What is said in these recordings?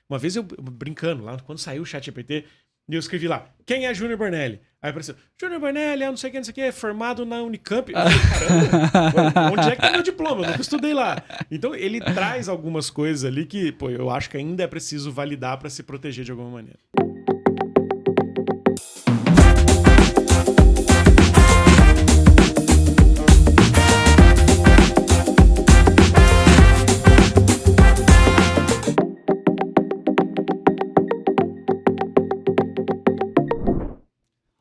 Uma vez eu brincando lá, quando saiu o ChatGPT, eu escrevi lá, quem é Júnior Bornelli? Aí apareceu, Júnior Bornelli, não sei o que, não sei o que, é formado na Unicamp. Eu falei, caramba, onde é que tá meu diploma? Eu nunca estudei lá. Então ele traz algumas coisas ali que, pô, eu acho que ainda é preciso validar para se proteger de alguma maneira.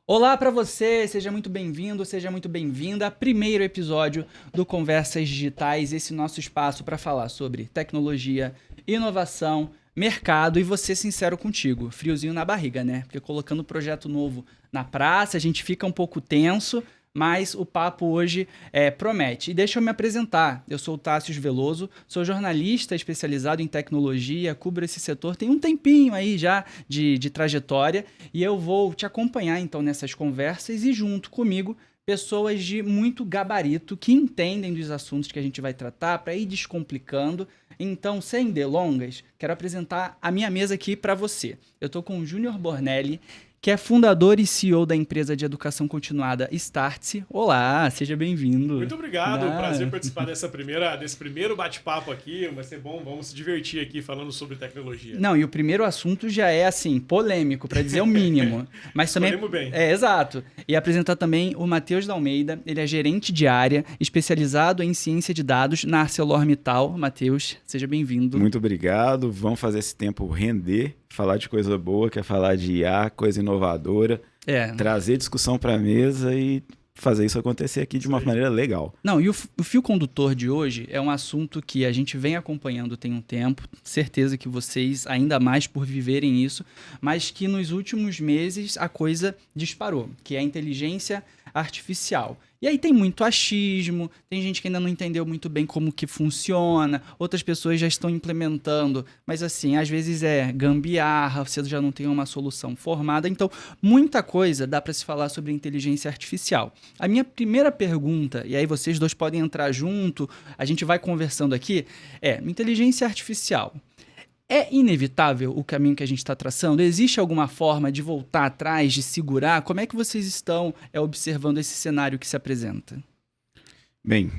Olá para você, seja muito bem-vindo, seja muito bem-vinda. Primeiro episódio do Conversas Digitais, esse nosso espaço para falar sobre tecnologia, inovação, mercado e vou ser sincero contigo, friozinho na barriga, né? Porque colocando um projeto novo na praça, a gente fica um pouco tenso, mas o papo hoje promete. E deixa eu me apresentar, eu sou o Tássio Veloso, sou jornalista especializado em tecnologia, cubro esse setor, tem um tempinho aí já de trajetória e eu vou te acompanhar então nessas conversas e junto comigo pessoas de muito gabarito que entendem dos assuntos que a gente vai tratar para ir descomplicando. Então, sem delongas, quero apresentar a minha mesa aqui para você. Eu estou com o Júnior Bornelli, que é fundador e CEO da empresa de educação continuada Startse. Olá, seja bem-vindo. Muito obrigado, prazer participar desse primeiro bate-papo aqui, vai ser bom, vamos se divertir aqui falando sobre tecnologia. Não, e o primeiro assunto já é, assim, polêmico, para dizer o mínimo. Mas também bem. Exato. E apresentar também o Matheus da Almeida, ele é gerente de área, especializado em ciência de dados na ArcelorMittal. Matheus, seja bem-vindo. Muito obrigado, vamos fazer esse tempo render. Falar de coisa boa, quer falar de IA, coisa inovadora, trazer discussão para a mesa e fazer isso acontecer aqui de uma maneira legal. Não, e o fio condutor de hoje é um assunto que a gente vem acompanhando tem um tempo, certeza que vocês ainda mais por viverem isso, mas que nos últimos meses a coisa disparou, que é a inteligência artificial. E aí tem muito achismo, tem gente que ainda não entendeu muito bem como que funciona, outras pessoas já estão implementando, mas assim, às vezes é gambiarra, você já não tem uma solução formada, então muita coisa dá para se falar sobre inteligência artificial. A minha primeira pergunta, e aí vocês dois podem entrar junto, a gente vai conversando aqui, inteligência artificial. É inevitável o caminho que a gente está traçando? Existe alguma forma de voltar atrás, de segurar? Como é que vocês estão observando esse cenário que se apresenta? Bem,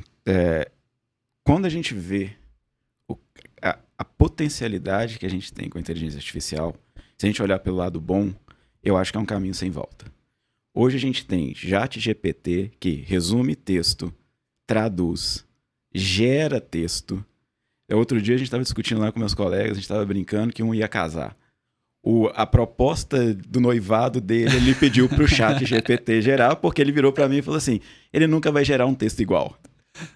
quando a gente vê a potencialidade que a gente tem com a inteligência artificial, se a gente olhar pelo lado bom, eu acho que é um caminho sem volta. Hoje a gente tem ChatGPT que resume texto, traduz, gera texto. Outro dia a gente estava discutindo lá com meus colegas, a gente estava brincando que um ia casar. A proposta do noivado dele, ele pediu para o ChatGPT gerar, porque ele virou para mim e falou assim, ele nunca vai gerar um texto igual.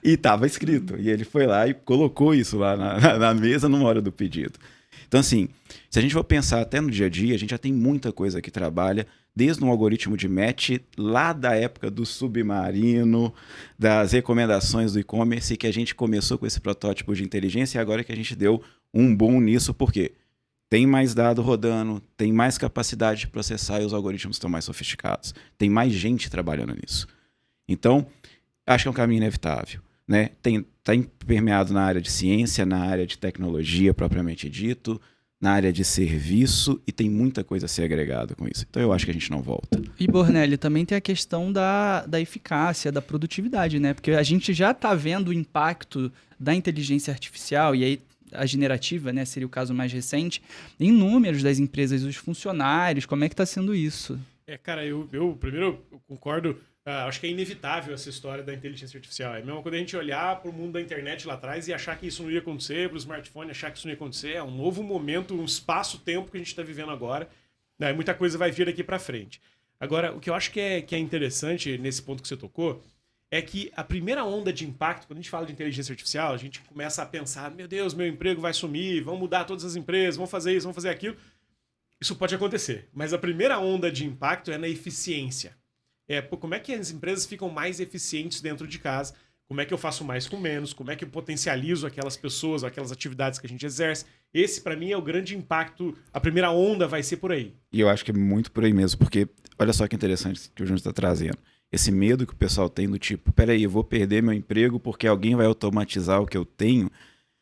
E estava escrito. E ele foi lá e colocou isso lá na mesa numa hora do pedido. Então assim, se a gente for pensar até no dia a dia, a gente já tem muita coisa que trabalha, desde um algoritmo de match, lá da época do Submarino, das recomendações do e-commerce, que a gente começou com esse protótipo de inteligência e agora que a gente deu um boom nisso, porque tem mais dado rodando, tem mais capacidade de processar e os algoritmos estão mais sofisticados. Tem mais gente trabalhando nisso. Então, acho que é um caminho inevitável, né? Está permeado na área de ciência, na área de tecnologia propriamente dito, na área de serviço e tem muita coisa a ser agregada com isso. Então eu acho que a gente não volta. E Bornelli, também tem a questão da eficácia, da produtividade, né? Porque a gente já está vendo o impacto da inteligência artificial e aí a generativa, né, seria o caso mais recente, em números das empresas, os funcionários, como é que está sendo isso? Cara, eu primeiro eu concordo. Acho que é inevitável essa história da inteligência artificial. É mesmo quando a gente olhar para o mundo da internet lá atrás e achar que isso não ia acontecer, para o smartphone achar que isso não ia acontecer. É um novo momento, um espaço-tempo que a gente está vivendo agora. Muita coisa vai vir daqui para frente. Agora, o que eu acho que é interessante nesse ponto que você tocou é que a primeira onda de impacto, quando a gente fala de inteligência artificial, a gente começa a pensar, meu Deus, meu emprego vai sumir, vão mudar todas as empresas, vão fazer isso, vão fazer aquilo. Isso pode acontecer. Mas a primeira onda de impacto é na eficiência. Como é que as empresas ficam mais eficientes dentro de casa? Como é que eu faço mais com menos? Como é que eu potencializo aquelas pessoas, aquelas atividades que a gente exerce? Esse, para mim, é o grande impacto. A primeira onda vai ser por aí. E eu acho que é muito por aí mesmo, porque olha só que interessante que o Júnior está trazendo. Esse medo que o pessoal tem do tipo, peraí, eu vou perder meu emprego porque alguém vai automatizar o que eu tenho.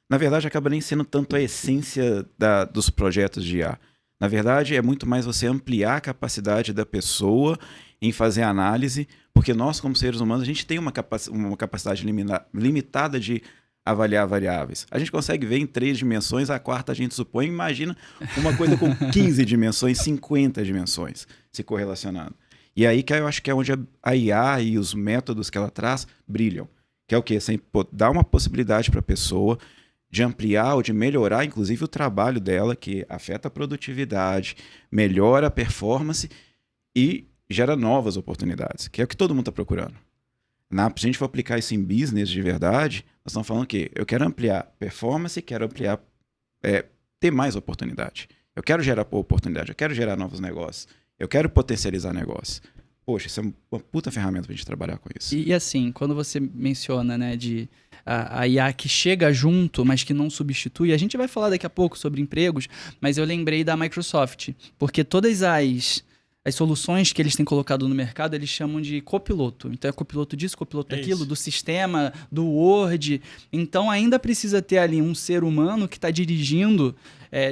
na verdade, acaba nem sendo tanto a essência dos projetos de IA. Na verdade, é muito mais você ampliar a capacidade da pessoa em fazer análise, porque nós, como seres humanos, a gente tem uma capacidade limitada de avaliar variáveis. A gente consegue ver em 3 dimensões, a quarta a gente supõe, imagina uma coisa com 15 dimensões, 50 dimensões se correlacionando. E aí que eu acho que é onde a IA e os métodos que ela traz brilham. Que é o quê? Você dá uma possibilidade para a pessoa de ampliar ou de melhorar, inclusive, o trabalho dela, que afeta a produtividade, melhora a performance e gera novas oportunidades, que é o que todo mundo está procurando. Se a gente for aplicar isso em business de verdade, nós estamos falando que eu quero ampliar performance, quero ampliar, ter mais oportunidade. Eu quero gerar oportunidade, eu quero gerar novos negócios, eu quero potencializar negócios. Poxa, isso é uma puta ferramenta para a gente trabalhar com isso. E assim, quando você menciona, né, de a IA que chega junto, mas que não substitui, a gente vai falar daqui a pouco sobre empregos, mas eu lembrei da Microsoft, porque todas as soluções que eles têm colocado no mercado, eles chamam de copiloto. Então é copiloto disso, copiloto daquilo, do sistema, do Word. Então ainda precisa ter ali um ser humano que está dirigindo,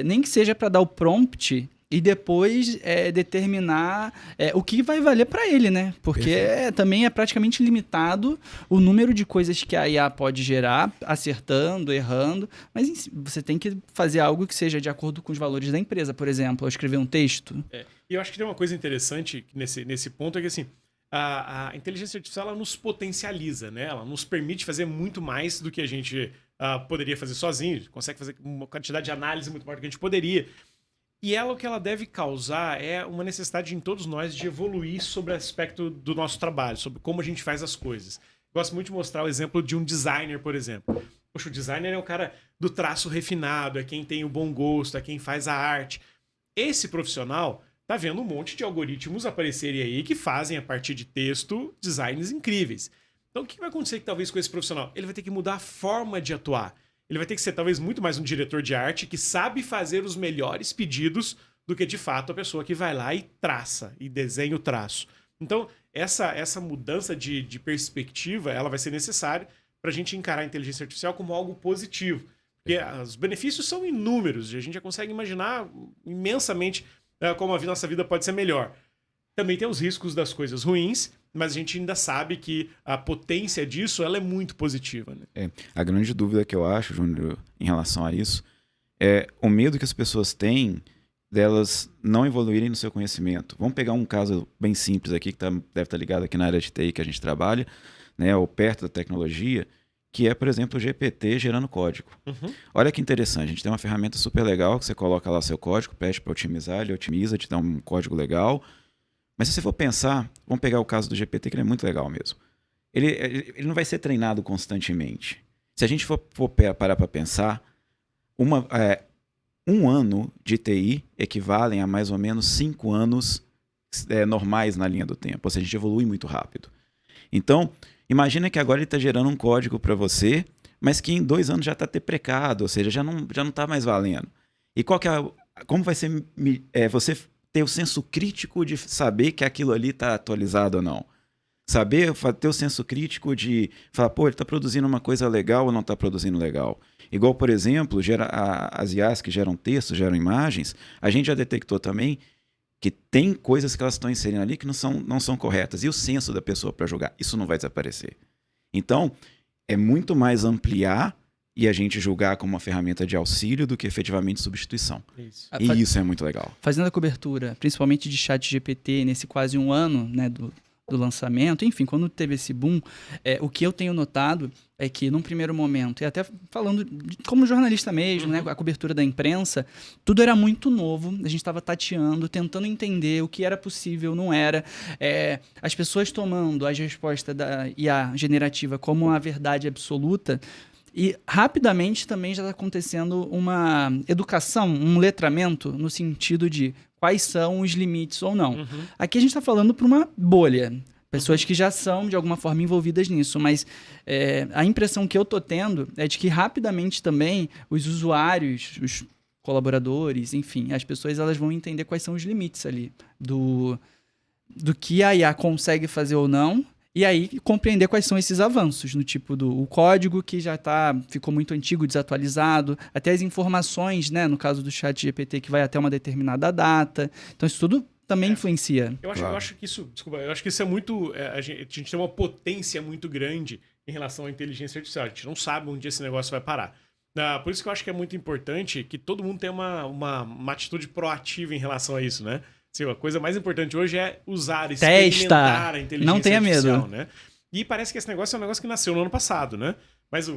nem que seja para dar o prompt e depois determinar o que vai valer para ele, né? Porque também é praticamente limitado o número de coisas que a IA pode gerar, acertando, errando, mas você tem que fazer algo que seja de acordo com os valores da empresa, por exemplo, ao escrever um texto. E eu acho que tem uma coisa interessante nesse ponto, é que assim, a inteligência artificial ela nos potencializa, né? Ela nos permite fazer muito mais do que a gente poderia fazer sozinho, consegue fazer uma quantidade de análise muito maior do que a gente poderia. E ela, o que ela deve causar é uma necessidade em todos nós de evoluir sobre o aspecto do nosso trabalho, sobre como a gente faz as coisas. Gosto muito de mostrar o exemplo de um designer, por exemplo. Poxa, o designer é o cara do traço refinado, é quem tem o bom gosto, é quem faz a arte. Esse profissional tá vendo um monte de algoritmos aparecerem aí que fazem, a partir de texto, designs incríveis. Então, o que vai acontecer talvez com esse profissional? Ele vai ter que mudar a forma de atuar. Ele vai ter que ser talvez muito mais um diretor de arte que sabe fazer os melhores pedidos do que, de fato, a pessoa que vai lá e traça, e desenha o traço. Então, essa mudança de perspectiva, ela vai ser necessária para a gente encarar a inteligência artificial como algo positivo. Porque os benefícios são inúmeros, e a gente já consegue imaginar imensamente como a nossa vida pode ser melhor. Também tem os riscos das coisas ruins, mas a gente ainda sabe que a potência disso ela é muito positiva. Né? A grande dúvida que eu acho, Júnior, em relação a isso, é o medo que as pessoas têm delas não evoluírem no seu conhecimento. Vamos pegar um caso bem simples aqui, que deve estar ligado aqui na área de TI que a gente trabalha, né, ou perto da tecnologia, que é, por exemplo, o GPT gerando código. Olha que interessante, a gente tem uma ferramenta super legal que você coloca lá seu código, pede para otimizar, ele otimiza, te dá um código legal. Mas se você for pensar, vamos pegar o caso do GPT, que ele é muito legal mesmo. Ele não vai ser treinado constantemente. Se a gente for parar para pensar, um ano de TI equivalem a mais ou menos 5 anos normais na linha do tempo. Ou seja, a gente evolui muito rápido. Então, imagina que agora ele está gerando um código para você, mas que em 2 anos já está deprecado, ou seja, já não está mais valendo. E como vai ser você ter o senso crítico de saber que aquilo ali está atualizado ou não? Ter o senso crítico de falar, pô, ele está produzindo uma coisa legal ou não está produzindo legal? Igual, por exemplo, as IAs que geram textos, geram imagens, a gente já detectou também que tem coisas que elas estão inserindo ali que não são corretas. E o senso da pessoa para julgar, isso não vai desaparecer. Então, é muito mais ampliar e a gente julgar como uma ferramenta de auxílio do que efetivamente substituição. Isso. E isso é muito legal. Fazendo a cobertura, principalmente de ChatGPT, nesse quase 1 ano, né, do lançamento, enfim, quando teve esse boom, o que eu tenho notado é que num primeiro momento, e até falando como jornalista mesmo, né, a cobertura da imprensa, tudo era muito novo, a gente estava tateando, tentando entender o que era possível, não era. As pessoas tomando as respostas da IA generativa como a verdade absoluta. E rapidamente também já está acontecendo uma educação, um letramento no sentido de quais são os limites ou não. Aqui a gente está falando para uma bolha, pessoas que já são de alguma forma envolvidas nisso, mas a impressão que eu estou tendo é de que rapidamente também os usuários, os colaboradores, enfim, as pessoas elas vão entender quais são os limites ali do que a IA consegue fazer ou não, E aí compreender quais são esses avanços, no tipo do o código que já ficou muito antigo, desatualizado, até as informações, né, no caso do ChatGPT, que vai até uma determinada data. Então isso tudo também influencia. Eu acho que isso, desculpa, eu acho que isso é muito, a gente tem uma potência muito grande em relação à inteligência artificial. A gente não sabe onde esse negócio vai parar. Por isso que eu acho que é muito importante que todo mundo tenha uma atitude proativa em relação a isso, né? Assim, a coisa mais importante hoje é usar, experimentar a inteligência não tenha artificial, medo. né? E parece que esse negócio é um negócio que nasceu no ano passado, né? Mas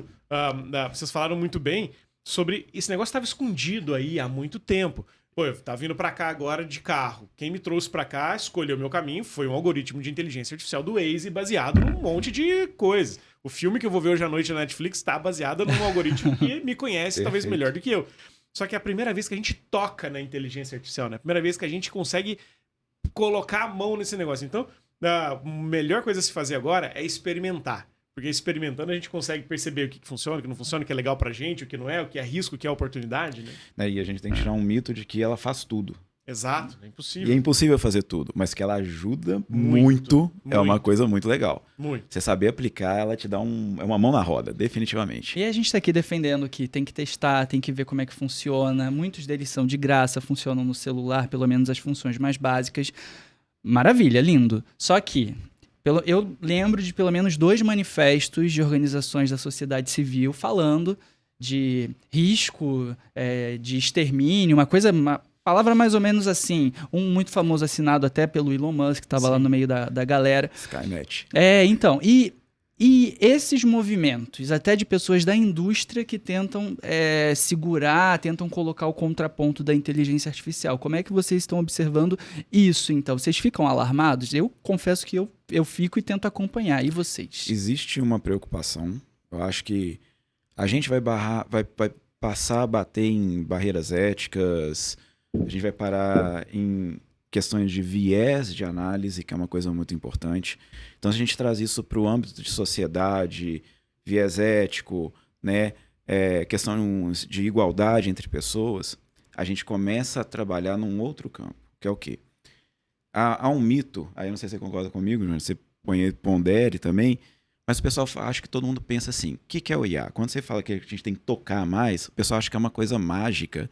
vocês falaram muito bem sobre esse negócio estava escondido aí há muito tempo. Pô, eu tava vindo pra cá agora de carro. Quem me trouxe pra cá, escolheu meu caminho, foi um algoritmo de inteligência artificial do Waze baseado num monte de coisas. O filme que eu vou ver hoje à noite na Netflix tá baseado num algoritmo que me conhece talvez melhor do que eu. Só que é a primeira vez que a gente toca na inteligência artificial, né? A primeira vez que a gente consegue colocar a mão nesse negócio. Então, a melhor coisa a se fazer agora é experimentar. Porque experimentando a gente consegue perceber o que funciona, o que não funciona, o que é legal pra gente, o que não é, o que é risco, o que é oportunidade, né? E a gente tem que tirar um mito de que ela faz tudo. Exato, é impossível. E é impossível fazer tudo, mas que ela ajuda muito é uma coisa muito legal. Muito. Você saber aplicar, ela te dá uma mão na roda, definitivamente. E a gente tá aqui defendendo que tem que testar, tem que ver como é que funciona. Muitos deles são de graça, funcionam no celular, pelo menos as funções mais básicas. Maravilha, lindo. Só que eu lembro de pelo menos 2 manifestos de organizações da sociedade civil falando de risco, de extermínio, uma palavra mais ou menos assim, um muito famoso assinado até pelo Elon Musk, que estava lá no meio da galera. Skynet. Então, e esses movimentos, até de pessoas da indústria que tentam segurar, tentam colocar o contraponto da inteligência artificial. Como é que vocês estão observando isso, então? Vocês ficam alarmados? Eu confesso que eu fico e tento acompanhar. E vocês? Existe uma preocupação. Eu acho que a gente vai passar a bater em barreiras éticas, a gente vai parar em questões de viés de análise, que é uma coisa muito importante. Então, se a gente traz isso para o âmbito de sociedade, viés ético, né, questão de igualdade entre pessoas, a gente começa a trabalhar num outro campo, que é o quê? Há um mito, aí eu não sei se você concorda comigo, João, você pondere também, mas o pessoal acha que todo mundo pensa assim, o que é o IA? Quando você fala que a gente tem que tocar mais, o pessoal acha que é uma coisa mágica,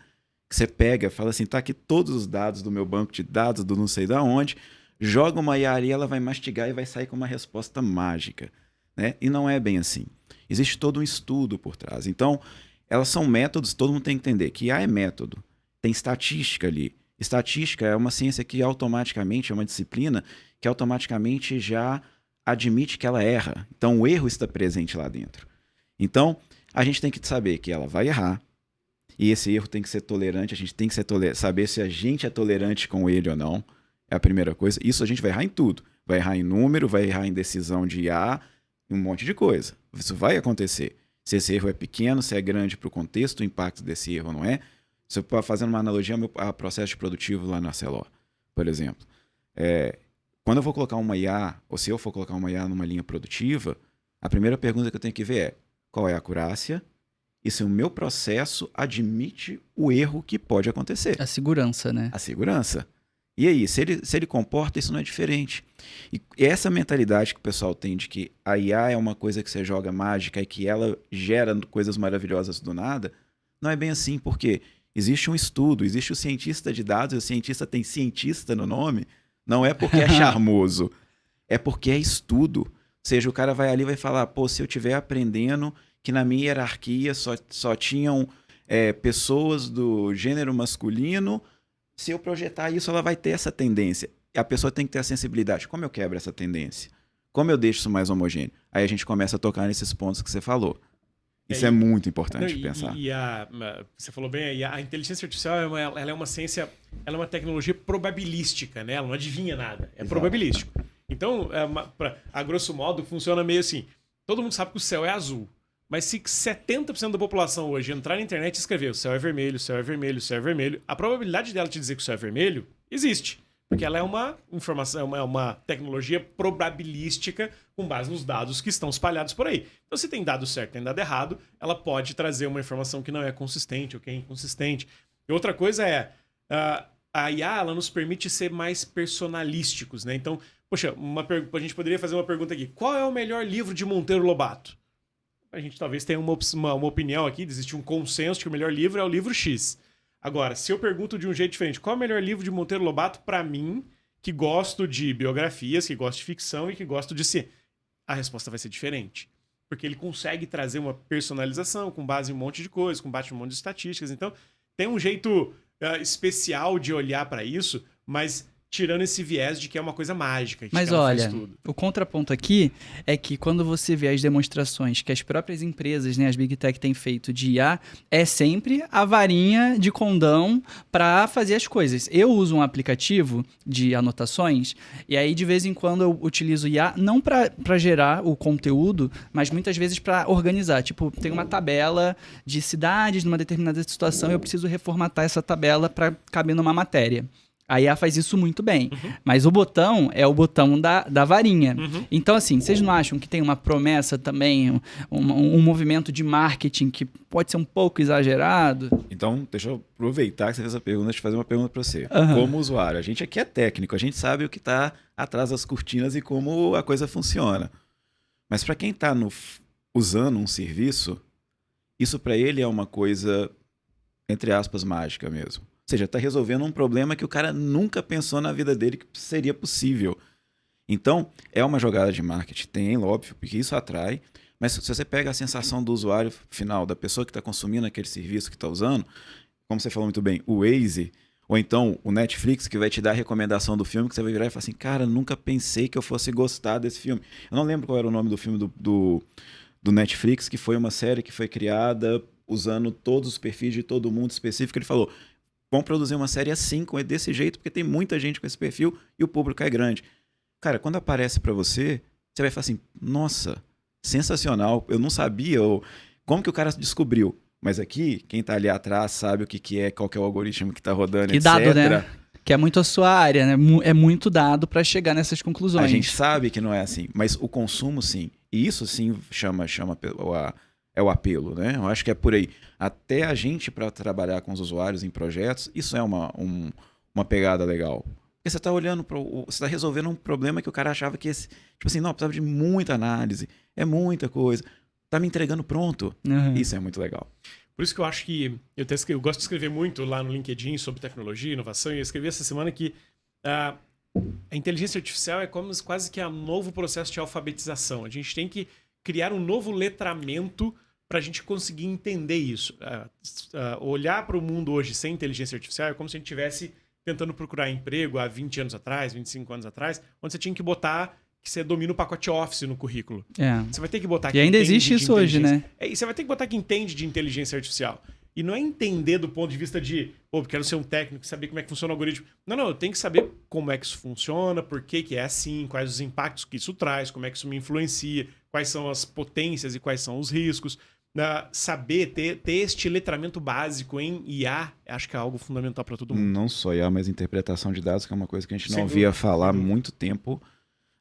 que você pega, fala assim, tá aqui todos os dados do meu banco de dados, do não sei da onde, joga uma IA ali, ela vai mastigar e vai sair com uma resposta mágica, né? E não é bem assim. Existe todo um estudo por trás. Então, elas são métodos, todo mundo tem que entender que IA é método. Tem estatística ali. Estatística é uma ciência que automaticamente, é uma disciplina que automaticamente já admite que ela erra. Então, o erro está presente lá dentro. Então, a gente tem que saber que ela vai errar, e esse erro tem que ser tolerante, a gente tem que saber se a gente é tolerante com ele ou não, é a primeira coisa. Isso a gente vai errar em tudo. Vai errar em número, vai errar em decisão de IA, um monte de coisa. Isso vai acontecer. Se esse erro é pequeno, se é grande para o contexto, o impacto desse erro não é. Se eu fazendo uma analogia ao processo produtivo lá na Celó, por exemplo. Quando eu vou colocar uma IA, ou se eu for colocar uma IA numa linha produtiva, a primeira pergunta que eu tenho que ver é qual é a acurácia e se o meu processo admite o erro que pode acontecer. A segurança, né? A segurança. E aí, se ele comporta, isso não é diferente. E essa mentalidade que o pessoal tem de que a IA é uma coisa que você joga mágica e que ela gera coisas maravilhosas do nada, não é bem assim, porque existe um estudo, existe o cientista de dados, e o cientista tem cientista no nome, não é porque é charmoso, é porque é estudo. Ou seja, o cara vai ali e vai falar, pô, se eu estiver aprendendo que na minha hierarquia só tinham pessoas do gênero masculino, se eu projetar isso, ela vai ter essa tendência. E a pessoa tem que ter a sensibilidade. Como eu quebro essa tendência? Como eu deixo isso mais homogêneo? Aí a gente começa a tocar nesses pontos que você falou. Isso é muito importante pensar. Você falou bem, a inteligência artificial ela é uma ciência, ela é uma tecnologia probabilística, né? Ela não adivinha nada, é probabilístico. Então, a grosso modo, funciona meio assim. Todo mundo sabe que o céu é azul. Mas se 70% da população hoje entrar na internet e escrever o céu é vermelho, o céu é vermelho, o céu é vermelho, a probabilidade dela te dizer que o céu é vermelho existe. Porque ela é uma informação, é uma tecnologia probabilística com base nos dados que estão espalhados por aí. Então, se tem dado certo e tem dado errado, ela pode trazer uma informação que não é consistente ou que é inconsistente. E outra coisa é, a IA ela nos permite ser mais personalísticos, né? Então, Poxa, a gente poderia fazer uma pergunta aqui. Qual é o melhor livro de Monteiro Lobato? A gente talvez tenha uma opinião aqui, existe um consenso que o melhor livro é o livro X. Agora, se eu pergunto de um jeito diferente, qual é o melhor livro de Monteiro Lobato para mim, que gosto de biografias, que gosto de ficção e que gosto de ciência? A resposta vai ser diferente. Porque ele consegue trazer uma personalização com base em um monte de coisas, com base em um monte de estatísticas. Então, tem um jeito especial de olhar para isso, mas tirando esse viés de que é uma coisa mágica. Mas olha, o contraponto aqui é que quando você vê as demonstrações que as próprias empresas, né, as Big Tech têm feito de IA, é sempre a varinha de condão para fazer as coisas. Eu uso um aplicativo de anotações e aí de vez em quando eu utilizo IA não para gerar o conteúdo, mas muitas vezes para organizar. Tipo, tem uma tabela de cidades numa determinada situação e eu preciso reformatar essa tabela para caber numa matéria. A IA faz isso muito bem, mas o botão é o botão da varinha. Então, assim, vocês não acham que tem uma promessa também, um movimento de marketing que pode ser um pouco exagerado? Então, deixa eu aproveitar que você fez a pergunta, deixa eu fazer uma pergunta para você. Como usuário, a gente aqui é técnico, a gente sabe o que está atrás das cortinas e como a coisa funciona. Mas para quem está usando um serviço, isso para ele é uma coisa, entre aspas, mágica mesmo. Ou seja, está resolvendo um problema que o cara nunca pensou na vida dele que seria possível. Então, é uma jogada de marketing, tem, óbvio, porque isso atrai. Mas se você pega a sensação do usuário final, da pessoa que está consumindo aquele serviço que está usando, como você falou muito bem, o Waze, ou então o Netflix, que vai te dar a recomendação do filme, que você vai virar e falar assim, cara, nunca pensei que eu fosse gostar desse filme. Eu não lembro qual era o nome do filme do Netflix, que foi uma série que foi criada usando todos os perfis de todo mundo específico. Ele falou, vão produzir uma série assim, desse jeito, porque tem muita gente com esse perfil e o público é grande. Cara, quando aparece pra você, você vai falar assim, nossa, sensacional, eu não sabia, como que o cara descobriu? Mas aqui, quem tá ali atrás sabe o que é, qual que é o algoritmo que tá rodando, que etc. Dado, né? Que é muito a sua área, né? É muito dado pra chegar nessas conclusões. A gente sabe que não é assim, mas o consumo sim. E isso sim chama é o apelo, né? Eu acho que é por aí. Até a gente, para trabalhar com os usuários em projetos, isso é uma pegada legal. Porque você está olhando você está resolvendo um problema que o cara achava que tipo assim, não, precisava de muita análise, é muita coisa. Tá me entregando pronto. Isso é muito legal. Por isso que eu acho que eu gosto de escrever muito lá no LinkedIn sobre tecnologia, inovação, e eu escrevi essa semana que a inteligência artificial é quase que um novo processo de alfabetização. A gente tem que criar um novo letramento para a gente conseguir entender isso. Olhar para o mundo hoje sem inteligência artificial é como se a gente estivesse tentando procurar emprego há 20 anos atrás, 25 anos atrás, onde você tinha que botar que você domina o pacote Office no currículo. Você vai ter que botar que e ainda existe isso hoje, né? E você vai ter que botar que entende de inteligência artificial. E não é entender do ponto de vista de, quero ser um técnico, saber como é que funciona o algoritmo. Não, eu tenho que saber como é que isso funciona, por que é assim, quais os impactos que isso traz, como é que isso me influencia, quais são as potências e quais são os riscos. Saber ter este letramento básico em IA, acho que é algo fundamental para todo mundo. Não só IA, mas interpretação de dados, que é uma coisa que a gente não ouvia falar há muito tempo.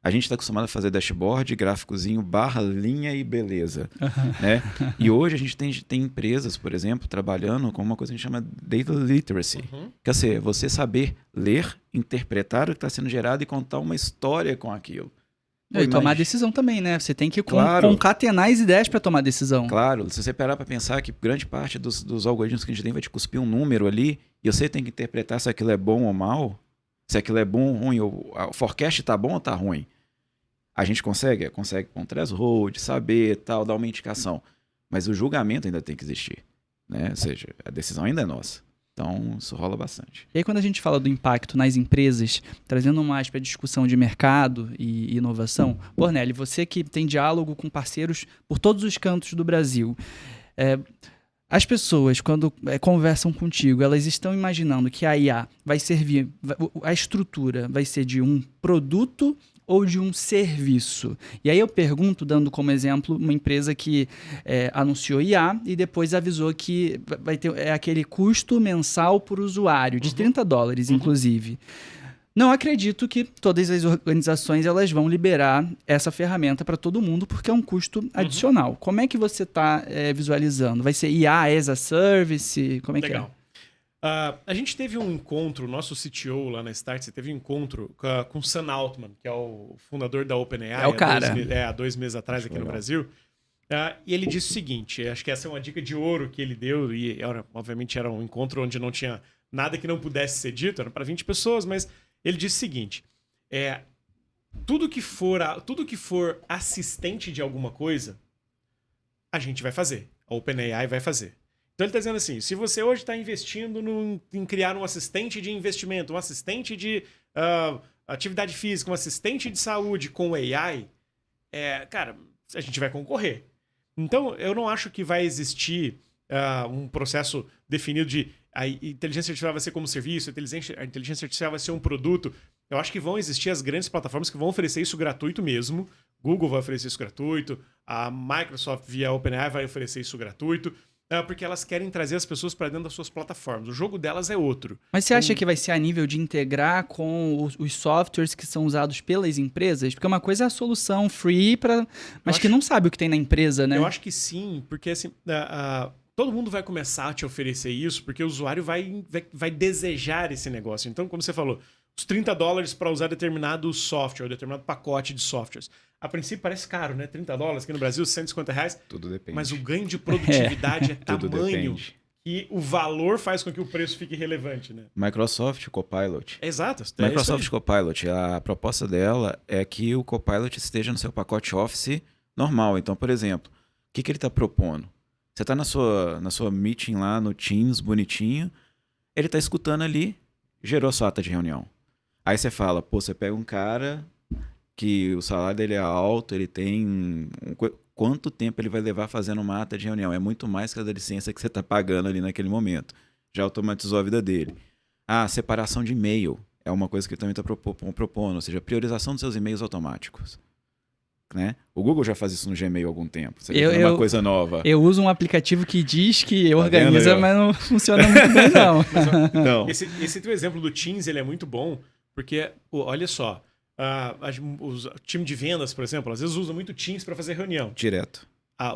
A gente está acostumado a fazer dashboard, gráficozinho, barra, linha e beleza. Né? E hoje a gente tem empresas, por exemplo, trabalhando com uma coisa que a gente chama Data Literacy. Quer dizer, você saber ler, interpretar o que está sendo gerado e contar uma história com aquilo. E tomar decisão também, né? Você tem que concatenar as ideias para tomar decisão. Claro, se você parar para pensar que grande parte dos algoritmos que a gente tem vai te cuspir um número ali e você tem que interpretar se aquilo é bom ou mal, se aquilo é bom ou ruim, o forecast tá bom ou tá ruim. A gente consegue com o threshold, saber, tal, dar uma indicação. Mas o julgamento ainda tem que existir, né? Ou seja, a decisão ainda é nossa. Então, isso rola bastante. E aí, quando a gente fala do impacto nas empresas, trazendo mais para a discussão de mercado e inovação, Bornelli, você que tem diálogo com parceiros por todos os cantos do Brasil, as pessoas, quando conversam contigo, elas estão imaginando que a IA vai servir, a estrutura vai ser de um produto ou de um serviço? E aí eu pergunto, dando como exemplo, uma empresa que anunciou IA e depois avisou que vai ter aquele custo mensal por usuário, de $30, inclusive. Não acredito que todas as organizações elas vão liberar essa ferramenta para todo mundo, porque é um custo adicional. Como é que você está visualizando? Vai ser IA as a Service? Como é Legal. que é? A gente teve um encontro, o nosso CTO lá na Startse teve um encontro com o Sam Altman, que é o fundador da OpenAI. É o cara. Há 2 meses atrás aqui no Brasil. E ele disse o seguinte, acho que essa é uma dica de ouro que ele deu, e obviamente era um encontro onde não tinha nada que não pudesse ser dito, era para 20 pessoas, mas ele disse o seguinte, tudo que for assistente de alguma coisa, a gente vai fazer, a OpenAI vai fazer. Então ele está dizendo assim, se você hoje está investindo em criar um assistente de investimento, um assistente de atividade física, um assistente de saúde com AI, cara, a gente vai concorrer. Então eu não acho que vai existir um processo definido de a inteligência artificial vai ser como serviço, a inteligência artificial vai ser um produto. Eu acho que vão existir as grandes plataformas que vão oferecer isso gratuito mesmo. Google vai oferecer isso gratuito, a Microsoft via OpenAI vai oferecer isso gratuito, porque elas querem trazer as pessoas para dentro das suas plataformas. O jogo delas é outro. Mas você acha que vai ser a nível de integrar com os softwares que são usados pelas empresas? Porque uma coisa é a solução free, mas que não sabe o que tem na empresa, né? Eu acho que sim, porque assim, todo mundo vai começar a te oferecer isso, porque o usuário vai desejar esse negócio. Então, como você falou, os $30 para usar determinado software, determinado pacote de softwares. A princípio parece caro, né? $30, aqui no Brasil, R$150. Tudo depende. Mas o ganho de produtividade é Tudo tamanho depende. que o valor faz com que o preço fique relevante, né? Microsoft Copilot. Exato. Microsoft Copilot, a proposta dela é que o Copilot esteja no seu pacote Office normal. Então, por exemplo, o que ele está propondo? Você está na sua meeting lá no Teams, bonitinho, ele está escutando ali, gerou sua ata de reunião. Aí você fala, você pega um cara que o salário dele é alto, ele tem... Quanto tempo ele vai levar fazendo uma ata de reunião? É muito mais que a da licença que você está pagando ali naquele momento. Já automatizou a vida dele. Separação de e-mail é uma coisa que ele também está propondo, ou seja, priorização dos seus e-mails automáticos. Né? O Google já faz isso no Gmail há algum tempo. Você vê uma coisa nova. Eu uso um aplicativo que diz que organiza, mas não funciona muito bem, não. Não. Esse teu exemplo do Teams ele é muito bom, porque, olha só, o time de vendas, por exemplo, às vezes usa muito Teams para fazer reunião. Direto.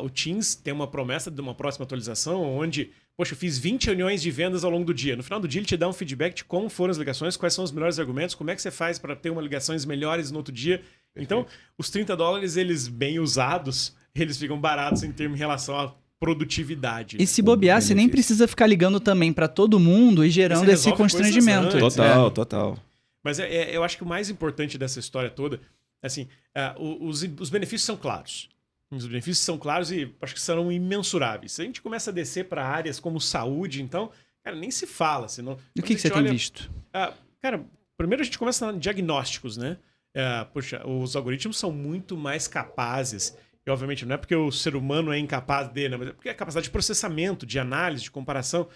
O Teams tem uma promessa de uma próxima atualização onde, poxa, eu fiz 20 reuniões de vendas ao longo do dia. No final do dia ele te dá um feedback de como foram as ligações, quais são os melhores argumentos, como é que você faz para ter ligações melhores no outro dia. Então, os $30, eles bem usados, eles ficam baratos em relação à produtividade. E se bobear, você nem precisa ficar ligando também para todo mundo e gerando esse constrangimento. Total. Mas eu acho que o mais importante dessa história toda, assim, os benefícios são claros. Os benefícios são claros e acho que serão imensuráveis. Se a gente começa a descer para áreas como saúde, então, cara, nem se fala. Senão, o que você tem visto? Cara, primeiro a gente começa em diagnósticos, né? Poxa, os algoritmos são muito mais capazes. E, obviamente, não é porque o ser humano é incapaz de, né? Mas é porque a capacidade de processamento, de análise, de comparação,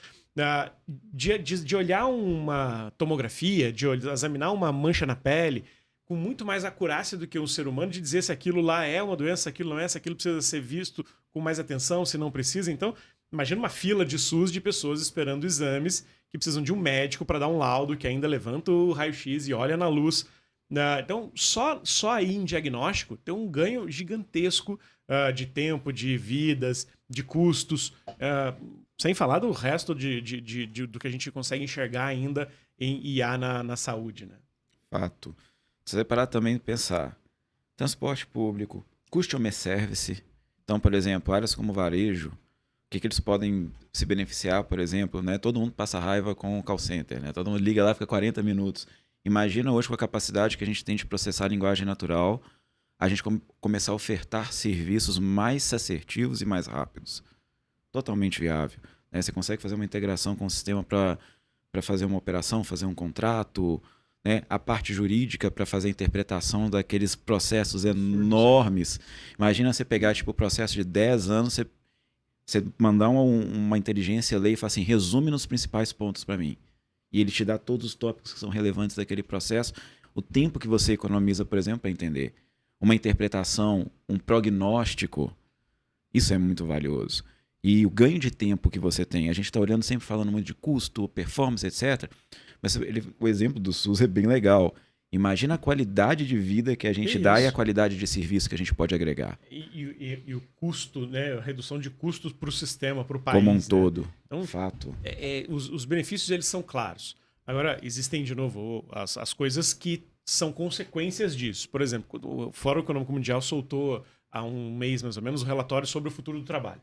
de olhar uma tomografia, de examinar uma mancha na pele, com muito mais acurácia do que um ser humano, de dizer se aquilo lá é uma doença, se aquilo não é, se aquilo precisa ser visto com mais atenção, se não precisa. Então, imagina uma fila de SUS de pessoas esperando exames que precisam de um médico para dar um laudo que ainda levanta o raio-x e olha na luz. Então, só aí em diagnóstico tem um ganho gigantesco de tempo, de vidas, de custos, sem falar do resto do que a gente consegue enxergar ainda em IA na saúde. Né? Fato. Se você parar também e pensar, transporte público, customer service. Então, por exemplo, áreas como varejo, o que eles podem se beneficiar, por exemplo, né? Todo mundo passa raiva com o call center, né? Todo mundo liga lá e fica 40 minutos. Imagina hoje com a capacidade que a gente tem de processar a linguagem natural, a gente começar a ofertar serviços mais assertivos e mais rápidos. Totalmente viável. Né? Você consegue fazer uma integração com o sistema para fazer uma operação, fazer um contrato, né? A parte jurídica para fazer a interpretação daqueles processos enormes. Imagina você pegar o processo de 10 anos, você mandar uma inteligência ler e falar assim, resume nos principais pontos para mim. E ele te dá todos os tópicos que são relevantes daquele processo. O tempo que você economiza, por exemplo, para entender. Uma interpretação, um prognóstico, isso é muito valioso. E o ganho de tempo que você tem, a gente está olhando sempre falando muito de custo, performance, etc. Mas o exemplo do SUS é bem legal. Imagina a qualidade de vida que a gente dá e a qualidade de serviço que a gente pode agregar. E o custo, né? A redução de custos para o sistema, para o país. Como um né? todo. Então, fato. Os benefícios, eles são claros. Agora, existem, de novo, as coisas que são consequências disso. Por exemplo, o Fórum Econômico Mundial soltou há um mês, mais ou menos, um relatório sobre o futuro do trabalho.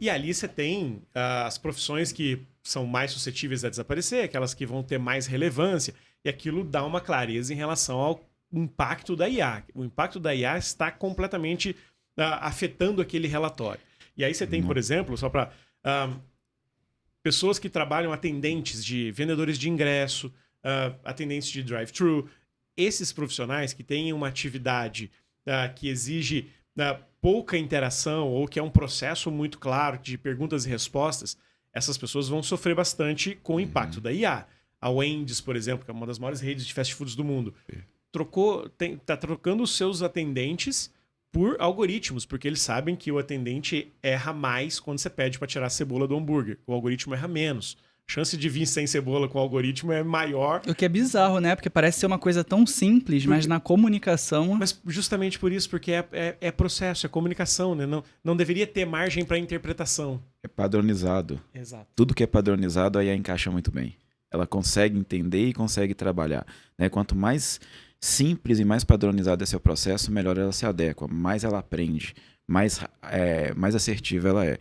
E ali você tem as profissões que são mais suscetíveis a desaparecer, aquelas que vão ter mais relevância, e aquilo dá uma clareza em relação ao impacto da IA. O impacto da IA está completamente afetando aquele relatório. E aí você tem, por exemplo, só para pessoas que trabalham atendentes de vendedores de ingresso, atendentes de drive-thru, esses profissionais que têm uma atividade que exige pouca interação ou que é um processo muito claro de perguntas e respostas, essas pessoas vão sofrer bastante com o impacto da IA. A Wendy's, por exemplo, que é uma das maiores redes de fast foods do mundo, está trocando os seus atendentes por algoritmos, porque eles sabem que o atendente erra mais quando você pede para tirar a cebola do hambúrguer. O algoritmo erra menos. A chance de vir sem cebola com o algoritmo é maior. O que é bizarro, né? Porque parece ser uma coisa tão simples, mas na comunicação... Mas justamente por isso, porque é processo, é comunicação, né? Não deveria ter margem para interpretação. É padronizado. Exato. Tudo que é padronizado, aí encaixa muito bem. Ela consegue entender e consegue trabalhar. Né? Quanto mais simples e mais padronizado é seu processo, melhor ela se adequa, mais ela aprende, mais assertiva ela é.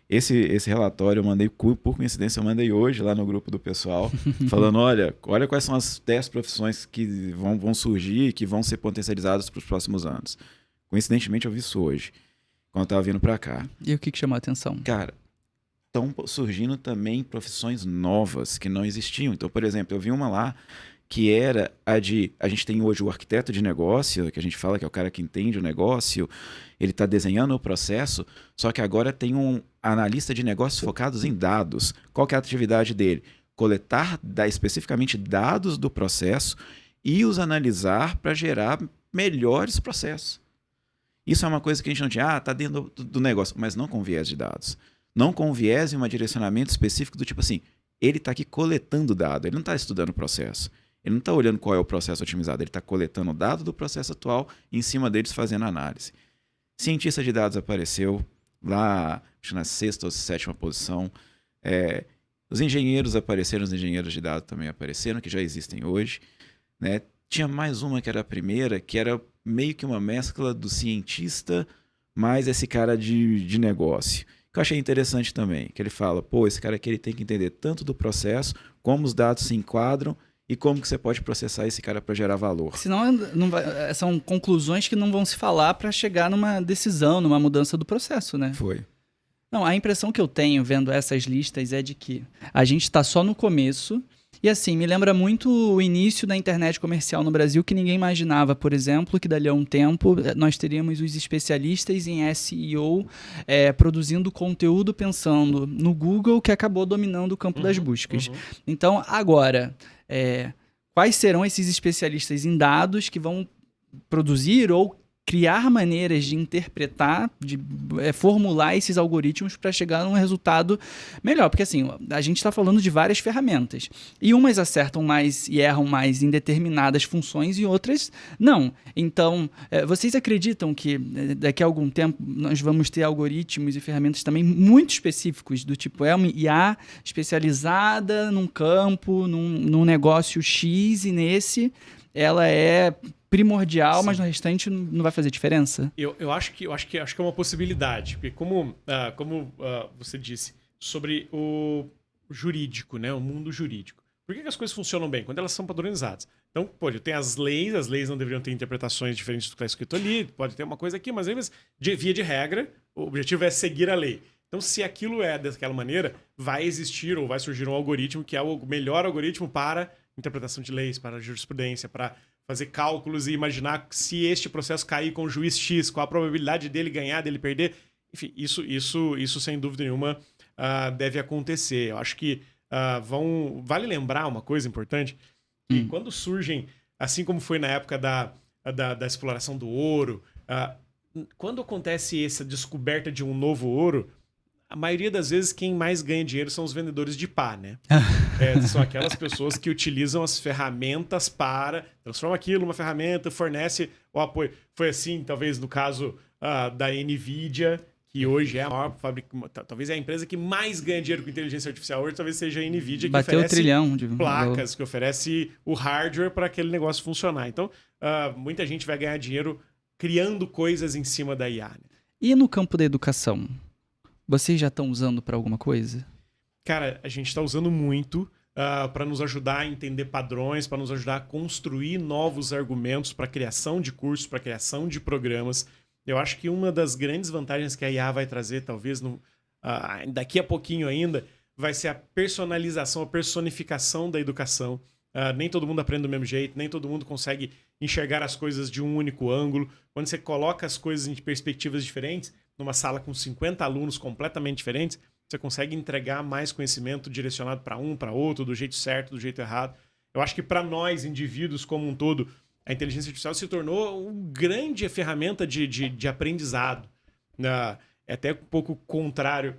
Esse relatório eu mandei, por coincidência, eu mandei hoje lá no grupo do pessoal, falando, olha quais são as 10 profissões que vão surgir e que vão ser potencializadas para os próximos anos. Coincidentemente, eu vi isso hoje, quando eu estava vindo para cá. E o que chamou a atenção? Cara, estão surgindo também profissões novas que não existiam. Então, por exemplo, eu vi uma lá que era a gente tem hoje o arquiteto de negócio, que a gente fala que é o cara que entende o negócio, ele está desenhando o processo, só que agora tem um analista de negócios focados em dados. Qual que é a atividade dele? Coletar especificamente dados do processo e os analisar para gerar melhores processos. Isso é uma coisa que a gente não tinha, está dentro do negócio, mas não com viés de dados. Não com viés e um direcionamento específico do tipo assim, ele está aqui coletando dado, ele não está estudando o processo. Ele não está olhando qual é o processo otimizado, ele está coletando dado do processo atual e em cima deles fazendo análise. Cientista de dados apareceu lá, acho que na 6ª ou 7ª posição. Os engenheiros apareceram, os engenheiros de dados também apareceram, que já existem hoje. Né? Tinha mais uma que era a primeira, que era meio que uma mescla do cientista mais esse cara de negócio. Que eu achei interessante também, que ele fala, esse cara aqui ele tem que entender tanto do processo, como os dados se enquadram, e como que você pode processar esse cara para gerar valor. Senão são conclusões que não vão se falar para chegar numa decisão, numa mudança do processo, né? Foi. Não, a impressão que eu tenho vendo essas listas é de que a gente está só no começo. E assim, me lembra muito o início da internet comercial no Brasil, que ninguém imaginava, por exemplo, que dali a um tempo nós teríamos os especialistas em SEO produzindo conteúdo pensando no Google, que acabou dominando o campo das buscas. Então, agora, quais serão esses especialistas em dados que vão produzir ou criar maneiras de interpretar, de formular esses algoritmos para chegar a um resultado melhor. Porque assim, a gente está falando de várias ferramentas. E umas acertam mais e erram mais em determinadas funções e outras não. Então, vocês acreditam que daqui a algum tempo nós vamos ter algoritmos e ferramentas também muito específicos, do tipo, uma IA especializada num campo, num negócio X, e nesse ela é primordial, sim, mas no restante não vai fazer diferença? Eu acho que é uma possibilidade, porque como você disse, sobre o jurídico, né, o mundo jurídico. Por que as coisas funcionam bem? Quando elas são padronizadas. Então, tem as leis não deveriam ter interpretações diferentes do que está escrito ali, pode ter uma coisa aqui, mas via de regra, o objetivo é seguir a lei. Então, se aquilo é daquela maneira, vai existir ou vai surgir um algoritmo que é o melhor algoritmo para interpretação de leis, para jurisprudência, para fazer cálculos e imaginar se este processo cair com o juiz X, qual a probabilidade dele ganhar, dele perder. Enfim, isso sem dúvida nenhuma deve acontecer. Eu acho que vale lembrar uma coisa importante, que quando surgem, assim como foi na época da exploração do ouro, quando acontece essa descoberta de um novo ouro, a maioria das vezes quem mais ganha dinheiro são os vendedores de pá, né? São aquelas pessoas que utilizam as ferramentas para transformar aquilo numa ferramenta, fornece o apoio. Foi assim, talvez, no caso da NVIDIA, que hoje é a maior talvez é a empresa que mais ganha dinheiro com inteligência artificial hoje, talvez seja a NVIDIA, que bateu oferece o trilhão de placas, que oferece o hardware para aquele negócio funcionar. Então, muita gente vai ganhar dinheiro criando coisas em cima da IA. Né? E no campo da educação? Vocês já estão usando para alguma coisa? Cara, a gente está usando muito para nos ajudar a entender padrões, para nos ajudar a construir novos argumentos para criação de cursos, para criação de programas. Eu acho que uma das grandes vantagens que a IA vai trazer, talvez daqui a pouquinho ainda, vai ser a personalização, a personificação da educação. Nem todo mundo aprende do mesmo jeito, nem todo mundo consegue enxergar as coisas de um único ângulo. Quando você coloca as coisas em perspectivas diferentes, numa sala com 50 alunos completamente diferentes, você consegue entregar mais conhecimento direcionado para um, para outro, do jeito certo, do jeito errado. Eu acho que para nós, indivíduos como um todo, a inteligência artificial se tornou uma grande ferramenta de aprendizado. É até um pouco contrário,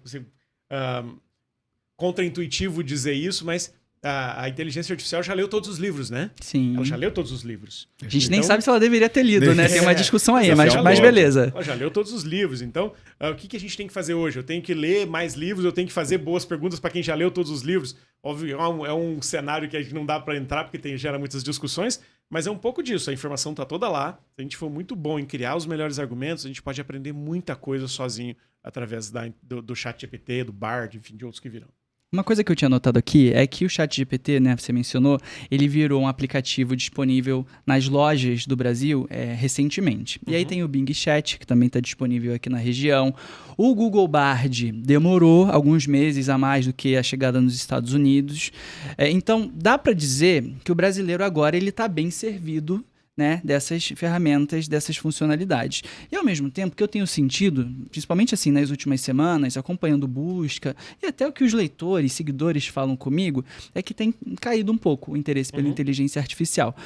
contraintuitivo dizer isso, mas a inteligência artificial já leu todos os livros, né? Sim. Ela já leu todos os livros. A gente nem sabe se ela deveria ter lido, né? Tem uma discussão aí, mas beleza. Ela já leu todos os livros. Então, o que a gente tem que fazer hoje? Eu tenho que ler mais livros, eu tenho que fazer boas perguntas para quem já leu todos os livros. Óbvio, é um cenário que a gente não dá para entrar porque gera muitas discussões, mas é um pouco disso. A informação está toda lá. Se a gente for muito bom em criar os melhores argumentos, a gente pode aprender muita coisa sozinho através do ChatGPT, do Bard, enfim, de outros que virão. Uma coisa que eu tinha notado aqui é que o ChatGPT, né, você mencionou, ele virou um aplicativo disponível nas lojas do Brasil recentemente. E aí tem o Bing Chat, que também está disponível aqui na região. O Google Bard demorou alguns meses a mais do que a chegada nos Estados Unidos. Então, dá para dizer que o brasileiro agora ele está bem servido, né, dessas ferramentas, dessas funcionalidades. E ao mesmo tempo que eu tenho sentido, principalmente assim nas últimas semanas, acompanhando busca, e até o que os leitores, seguidores falam comigo, é que tem caído um pouco o interesse pela inteligência artificial.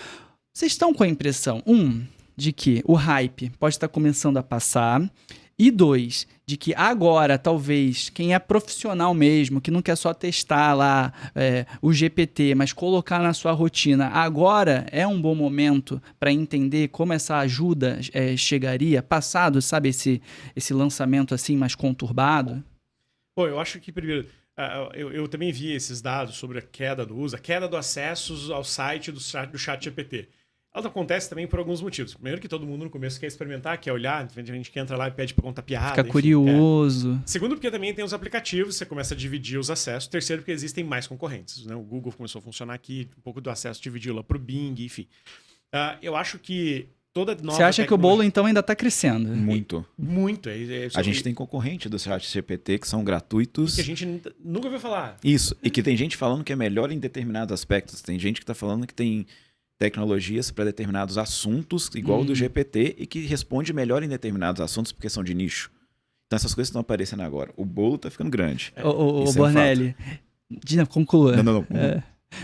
Vocês estão com a impressão, de que o hype pode estar começando a passar, e 2, de que agora, talvez, quem é profissional mesmo, que não quer só testar lá o GPT, mas colocar na sua rotina, agora é um bom momento para entender como essa ajuda chegaria, passado, sabe, esse lançamento assim mais conturbado? Pô, eu acho que, primeiro, eu também vi esses dados sobre a queda do uso, a queda do acesso ao site do ChatGPT. Ela acontece também por alguns motivos. Primeiro que todo mundo no começo quer experimentar, quer olhar, tem gente que entra lá e pede para contar piada. Fica curioso. Segundo, porque também tem os aplicativos, você começa a dividir os acessos. Terceiro, porque existem mais concorrentes. Né? O Google começou a funcionar aqui, um pouco do acesso dividiu lá para o Bing, enfim. Eu acho que toda nova Você acha que o bolo, então, ainda está crescendo? Muito. Muito. A gente tem concorrente do ChatGPT que são gratuitos. E que a gente nunca ouviu falar. Isso. E que tem gente falando que é melhor em determinados aspectos. Tem gente que está falando que tem tecnologias para determinados assuntos, igual o do GPT, e que responde melhor em determinados assuntos porque são de nicho. Então essas coisas estão aparecendo agora. O bolo está ficando grande. Ô Bornelli, conclua. Não.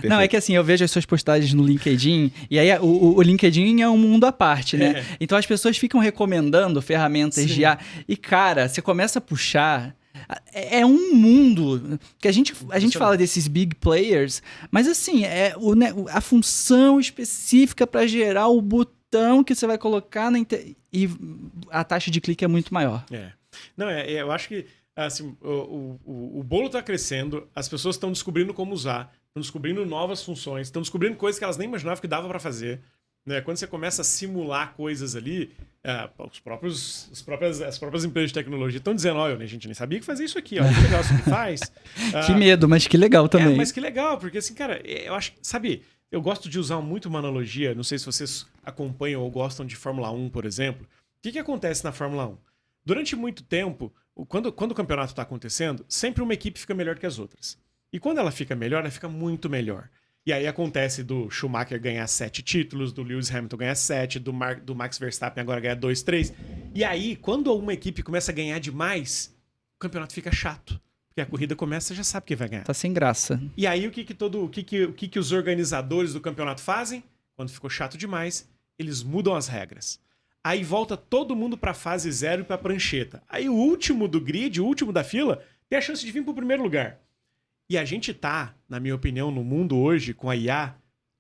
Não, é que assim, eu vejo as suas postagens no LinkedIn, e aí o LinkedIn é um mundo à parte, né? Então as pessoas ficam recomendando ferramentas de IA, e cara, você começa a puxar... É um mundo que a gente fala desses big players, mas assim, a função específica para gerar o botão que você vai colocar e a taxa de clique é muito maior. Não, eu acho que assim, o bolo está crescendo, as pessoas estão descobrindo como usar, estão descobrindo novas funções, estão descobrindo coisas que elas nem imaginavam que dava para fazer. Né? Quando você começa a simular coisas ali, as próprias empresas de tecnologia estão dizendo, olha, a gente nem sabia que fazia isso aqui, olha que legal isso que faz. Que medo, mas que legal também. Mas que legal, porque assim, cara, eu acho, sabe, eu gosto de usar muito uma analogia, não sei se vocês acompanham ou gostam de Fórmula 1, por exemplo. O que acontece na Fórmula 1? Durante muito tempo, quando o campeonato está acontecendo, sempre uma equipe fica melhor que as outras. E quando ela fica melhor, ela fica muito melhor. E aí acontece do Schumacher ganhar 7 títulos, do Lewis Hamilton ganhar 7, do Max Verstappen agora ganhar 2, 3. E aí, quando uma equipe começa a ganhar demais, o campeonato fica chato. Porque a corrida começa, você já sabe quem vai ganhar. Tá sem graça. E aí, o que os organizadores do campeonato fazem? Quando ficou chato demais, eles mudam as regras. Aí volta todo mundo pra fase 0 e pra prancheta. Aí o último do grid, o último da fila, tem a chance de vir para o primeiro lugar. E a gente tá, na minha opinião, no mundo hoje, com a IA,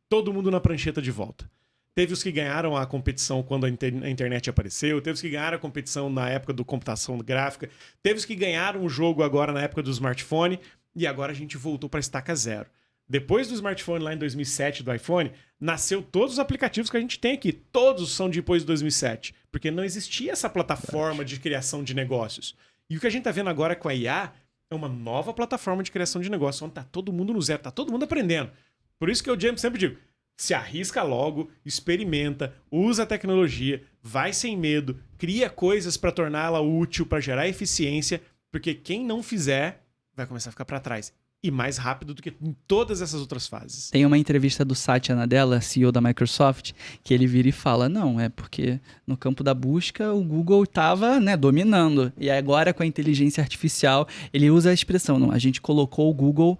todo mundo na prancheta de volta. Teve os que ganharam a competição quando a internet apareceu, teve os que ganharam a competição na época do computação gráfica, teve os que ganharam o jogo agora na época do smartphone, e agora a gente voltou para estaca zero. Depois do smartphone lá em 2007, do iPhone, nasceu todos os aplicativos que a gente tem aqui. Todos são depois de 2007, porque não existia essa plataforma de criação de negócios. E o que a gente tá vendo agora com a IA é uma nova plataforma de criação de negócios, onde tá todo mundo no zero, tá todo mundo aprendendo. Por isso que eu sempre digo, se arrisca logo, experimenta, usa a tecnologia, vai sem medo, cria coisas para torná-la útil, para gerar eficiência, porque quem não fizer vai começar a ficar para trás. E mais rápido do que em todas essas outras fases. Tem uma entrevista do Satya Nadella, CEO da Microsoft, que ele vira e fala, não, é porque no campo da busca o Google estava, né, dominando. E agora com a inteligência artificial, ele usa a expressão, não, a gente colocou o Google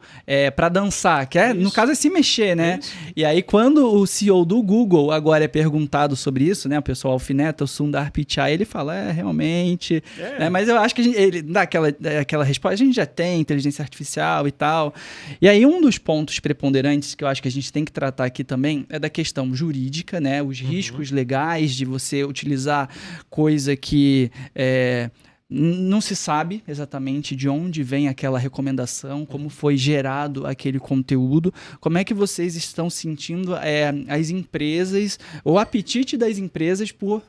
para dançar, que no caso é se mexer, né? E aí quando o CEO do Google agora é perguntado sobre isso, né, o pessoal alfineta, o Sundar Pichai, ele fala, realmente, né, mas eu acho que ele dá aquela resposta, a gente já tem inteligência artificial e tal. E aí um dos pontos preponderantes que eu acho que a gente tem que tratar aqui também é da questão jurídica, né? Os riscos legais de você utilizar coisa que não se sabe exatamente de onde vem aquela recomendação, como foi gerado aquele conteúdo. Como é que vocês estão sentindo as empresas, o apetite das empresas por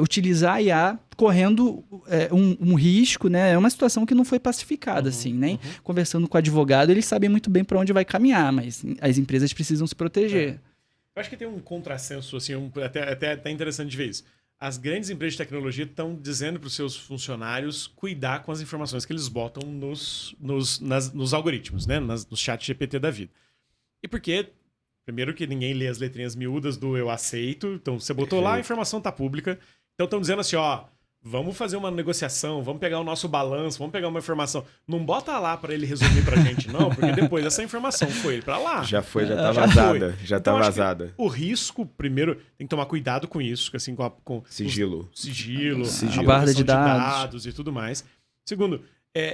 utilizar a IA correndo um risco, né? É uma situação que não foi pacificada, assim, né? Conversando com o advogado, eles sabem muito bem para onde vai caminhar, mas as empresas precisam se proteger. Eu acho que tem um contrassenso, assim, até interessante de ver isso. As grandes empresas de tecnologia estão dizendo para os seus funcionários cuidar com as informações que eles botam nos algoritmos, né? Nos chat GPT da vida. E porque, primeiro que ninguém lê as letrinhas miúdas do eu aceito, então você botou lá, a informação está pública. Então estão dizendo assim, ó, vamos fazer uma negociação, vamos pegar o nosso balanço, vamos pegar uma informação. Não bota lá para ele resumir pra gente, não, porque depois essa informação foi para lá. Já tá vazada. Já então, tá vazada. O risco, primeiro, tem que tomar cuidado com isso, assim, com sigilo. A guarda de dados e tudo mais. Segundo,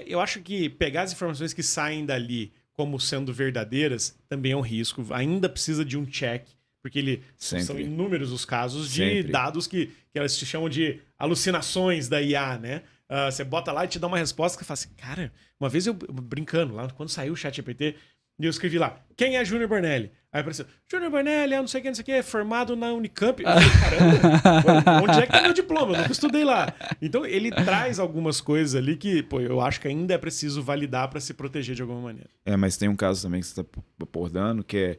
eu acho que pegar as informações que saem dali como sendo verdadeiras também é um risco. Ainda precisa de um check. Porque são inúmeros os casos de dados que elas se chamam de alucinações da IA, né? Você bota lá e te dá uma resposta que você fala assim, cara, uma vez eu brincando lá, quando saiu o ChatGPT, eu escrevi lá, quem é Júnior Bornelli? Aí apareceu, Júnior Bornelli não sei o que, formado na Unicamp. Eu falei, caramba, onde é que é meu diploma? Eu nunca estudei lá. Então ele traz algumas coisas ali que, pô, eu acho que ainda é preciso validar para se proteger de alguma maneira. Mas tem um caso também que você está abordando, que é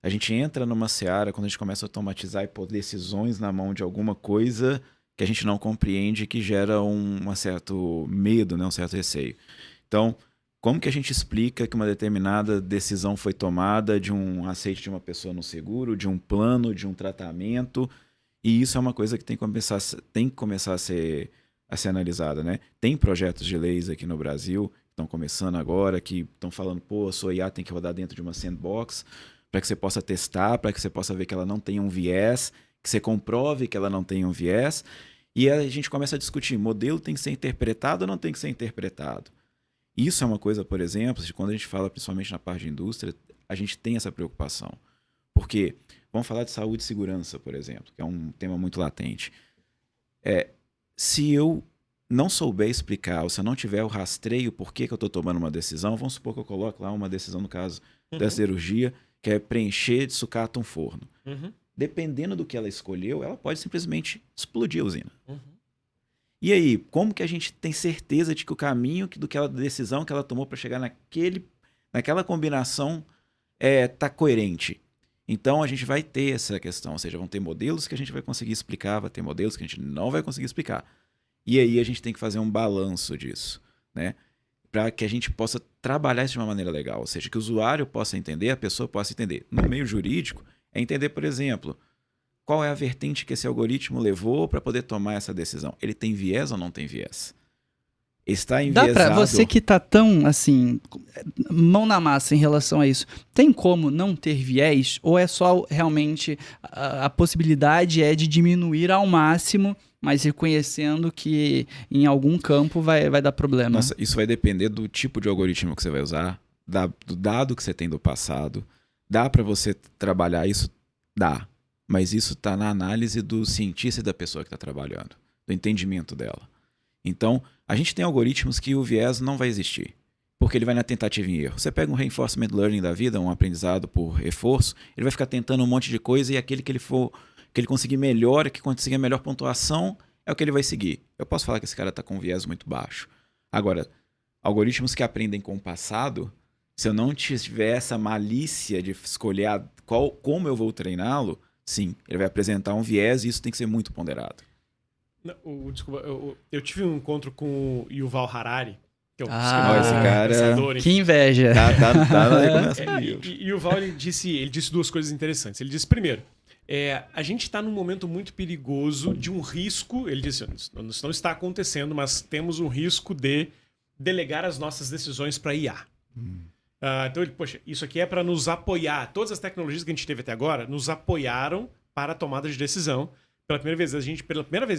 a gente entra numa seara quando a gente começa a automatizar e pôr decisões na mão de alguma coisa que a gente não compreende, que gera um certo medo, né? Um certo receio. Então, como que a gente explica que uma determinada decisão foi tomada de um aceite de uma pessoa no seguro, de um plano, de um tratamento? E isso é uma coisa que tem que começar a ser analisada, né? Tem projetos de leis aqui no Brasil, que estão começando agora, que estão falando, pô, a sua IA tem que rodar dentro de uma sandbox, para que você possa testar, para que você possa ver que ela não tem um viés, que você comprove que ela não tem um viés. E a gente começa a discutir, modelo tem que ser interpretado ou não tem que ser interpretado? Isso é uma coisa, por exemplo, quando a gente fala principalmente na parte de indústria, a gente tem essa preocupação. Porque, vamos falar de saúde e segurança, por exemplo, que é um tema muito latente. Se eu não souber explicar, ou se eu não tiver o rastreio por que eu estou tomando uma decisão, vamos supor que eu coloque lá uma decisão, no caso da cirurgia, que é preencher de sucata um forno. Dependendo do que ela escolheu, ela pode simplesmente explodir a usina. E aí, como que a gente tem certeza de que o caminho da decisão que ela tomou para chegar naquela combinação está coerente? Então, a gente vai ter essa questão, ou seja, vão ter modelos que a gente vai conseguir explicar, vai ter modelos que a gente não vai conseguir explicar. E aí a gente tem que fazer um balanço disso, né? Para que a gente possa trabalhar isso de uma maneira legal, ou seja, que o usuário possa entender, a pessoa possa entender. No meio jurídico, é entender, por exemplo, qual é a vertente que esse algoritmo levou para poder tomar essa decisão. Ele tem viés ou não tem viés? está Dá enviesado. pra você que tá tão, assim, mão na massa em relação a isso, tem como não ter viés? Ou é só realmente a possibilidade é de diminuir ao máximo, mas reconhecendo que em algum campo vai dar problema? Nossa, isso vai depender do tipo de algoritmo que você vai usar, do dado que você tem do passado. Dá para você trabalhar isso? Dá. Mas isso está na análise do cientista e da pessoa que está trabalhando, do entendimento dela. Então, a gente tem algoritmos que o viés não vai existir, porque ele vai na tentativa e erro. Você pega um reinforcement learning da vida, um aprendizado por reforço, ele vai ficar tentando um monte de coisa e aquele que ele conseguir melhor, que conseguir a melhor pontuação, é o que ele vai seguir. Eu posso falar que esse cara está com um viés muito baixo. Agora, algoritmos que aprendem com o passado, se eu não tiver essa malícia de escolher como eu vou treiná-lo, sim, ele vai apresentar um viés e isso tem que ser muito ponderado. Desculpa, eu tive um encontro com o Yuval Harari, que é o esse cara... Que inveja. Tá na recomendação do livro. E o Yuval, ele disse duas coisas interessantes. Ele disse, primeiro, a gente está num momento muito perigoso de um risco, ele disse, isso não está acontecendo, mas temos um risco de delegar as nossas decisões para IA. Então, isso aqui é para nos apoiar. Todas as tecnologias que a gente teve até agora nos apoiaram para a tomada de decisão. Pela primeira vez,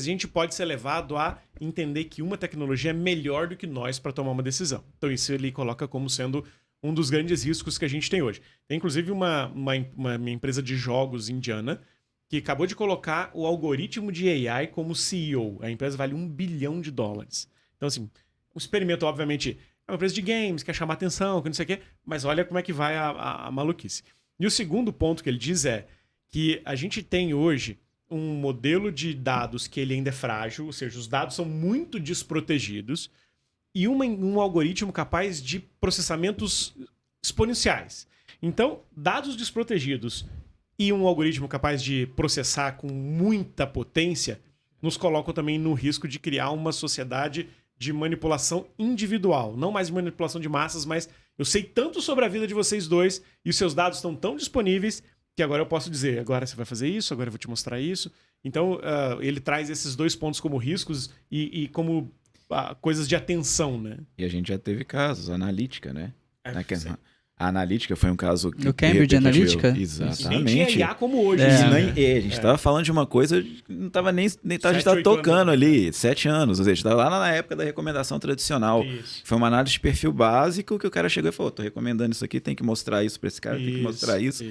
a gente pode ser levado a entender que uma tecnologia é melhor do que nós para tomar uma decisão. Então, isso ele coloca como sendo um dos grandes riscos que a gente tem hoje. Tem, inclusive, uma empresa de jogos indiana que acabou de colocar o algoritmo de AI como CEO. A empresa vale $1 bilhão. Então, assim, um experimento, obviamente... É uma empresa de games, quer chamar atenção, que não sei o quê, mas olha como é que vai a maluquice. E o segundo ponto que ele diz é que a gente tem hoje um modelo de dados que ele ainda é frágil, ou seja, os dados são muito desprotegidos, e um algoritmo capaz de processamentos exponenciais. Então, dados desprotegidos e um algoritmo capaz de processar com muita potência nos colocam também no risco de criar uma sociedade de manipulação individual, não mais de manipulação de massas, mas eu sei tanto sobre a vida de vocês dois e os seus dados estão tão disponíveis que agora eu posso dizer, agora você vai fazer isso, agora eu vou te mostrar isso. Então, ele traz esses dois pontos como riscos e como coisas de atenção, né? E a gente já teve casos, analítica, né? A analítica foi um caso que... O Cambridge Analytica? Exatamente. Nem tinha IA como hoje. A gente estava falando de uma coisa, não estava nem a gente estava tocando ali, 7 anos. Ou seja, estava lá na época da recomendação tradicional. Isso. Foi uma análise de perfil básico que o cara chegou e falou, tô recomendando isso aqui, tem que mostrar isso para esse cara, tem que mostrar isso.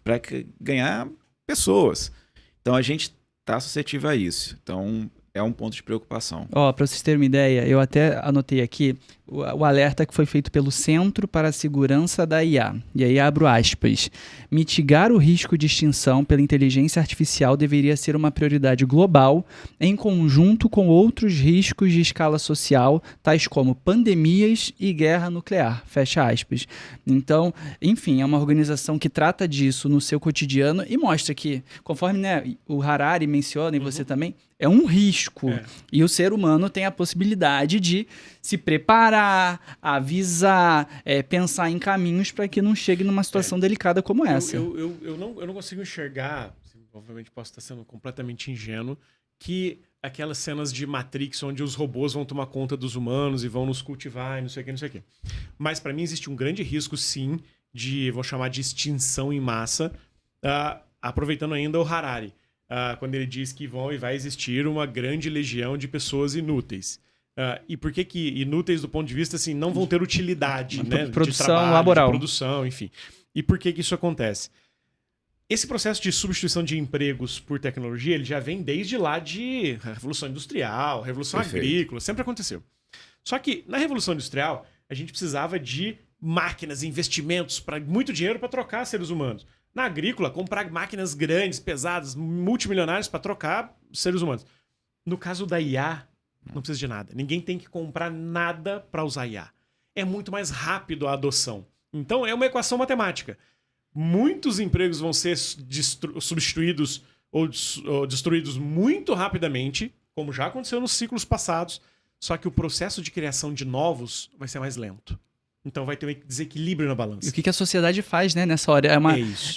Para ganhar pessoas. Então, a gente está suscetível a isso. Então, é um ponto de preocupação. Para vocês terem uma ideia, eu até anotei aqui o alerta que foi feito pelo Centro para a Segurança da IA. E aí abro aspas. Mitigar o risco de extinção pela inteligência artificial deveria ser uma prioridade global em conjunto com outros riscos de escala social, tais como pandemias e guerra nuclear. Fecha aspas. Então, enfim, é uma organização que trata disso no seu cotidiano e mostra que, conforme o Harari menciona e você também, é um risco. E o ser humano tem a possibilidade de se preparar, avisar, pensar em caminhos para que não chegue numa situação delicada como essa. Eu não consigo enxergar, obviamente posso estar sendo completamente ingênuo, que aquelas cenas de Matrix onde os robôs vão tomar conta dos humanos e vão nos cultivar e não sei o que. Mas para mim existe um grande risco, sim, vou chamar de extinção em massa, aproveitando ainda o Harari. Quando ele diz que vai existir uma grande legião de pessoas inúteis. E por que inúteis do ponto de vista assim, não vão ter utilidade, né? Produção de trabalho, laboral. De produção, enfim. E por que isso acontece? Esse processo de substituição de empregos por tecnologia, ele já vem desde lá de Revolução Industrial, Revolução Agrícola, sempre aconteceu. Só que na Revolução Industrial, a gente precisava de máquinas, investimentos, muito dinheiro para trocar seres humanos. Na agrícola, comprar máquinas grandes, pesadas, multimilionárias para trocar seres humanos. No caso da IA, não precisa de nada. Ninguém tem que comprar nada para usar IA. É muito mais rápido a adoção. Então, é uma equação matemática. Muitos empregos vão ser substituídos ou destruídos muito rapidamente, como já aconteceu nos ciclos passados, só que o processo de criação de novos vai ser mais lento. Então vai ter um desequilíbrio na balança. E o que a sociedade faz, né, nessa hora? É uma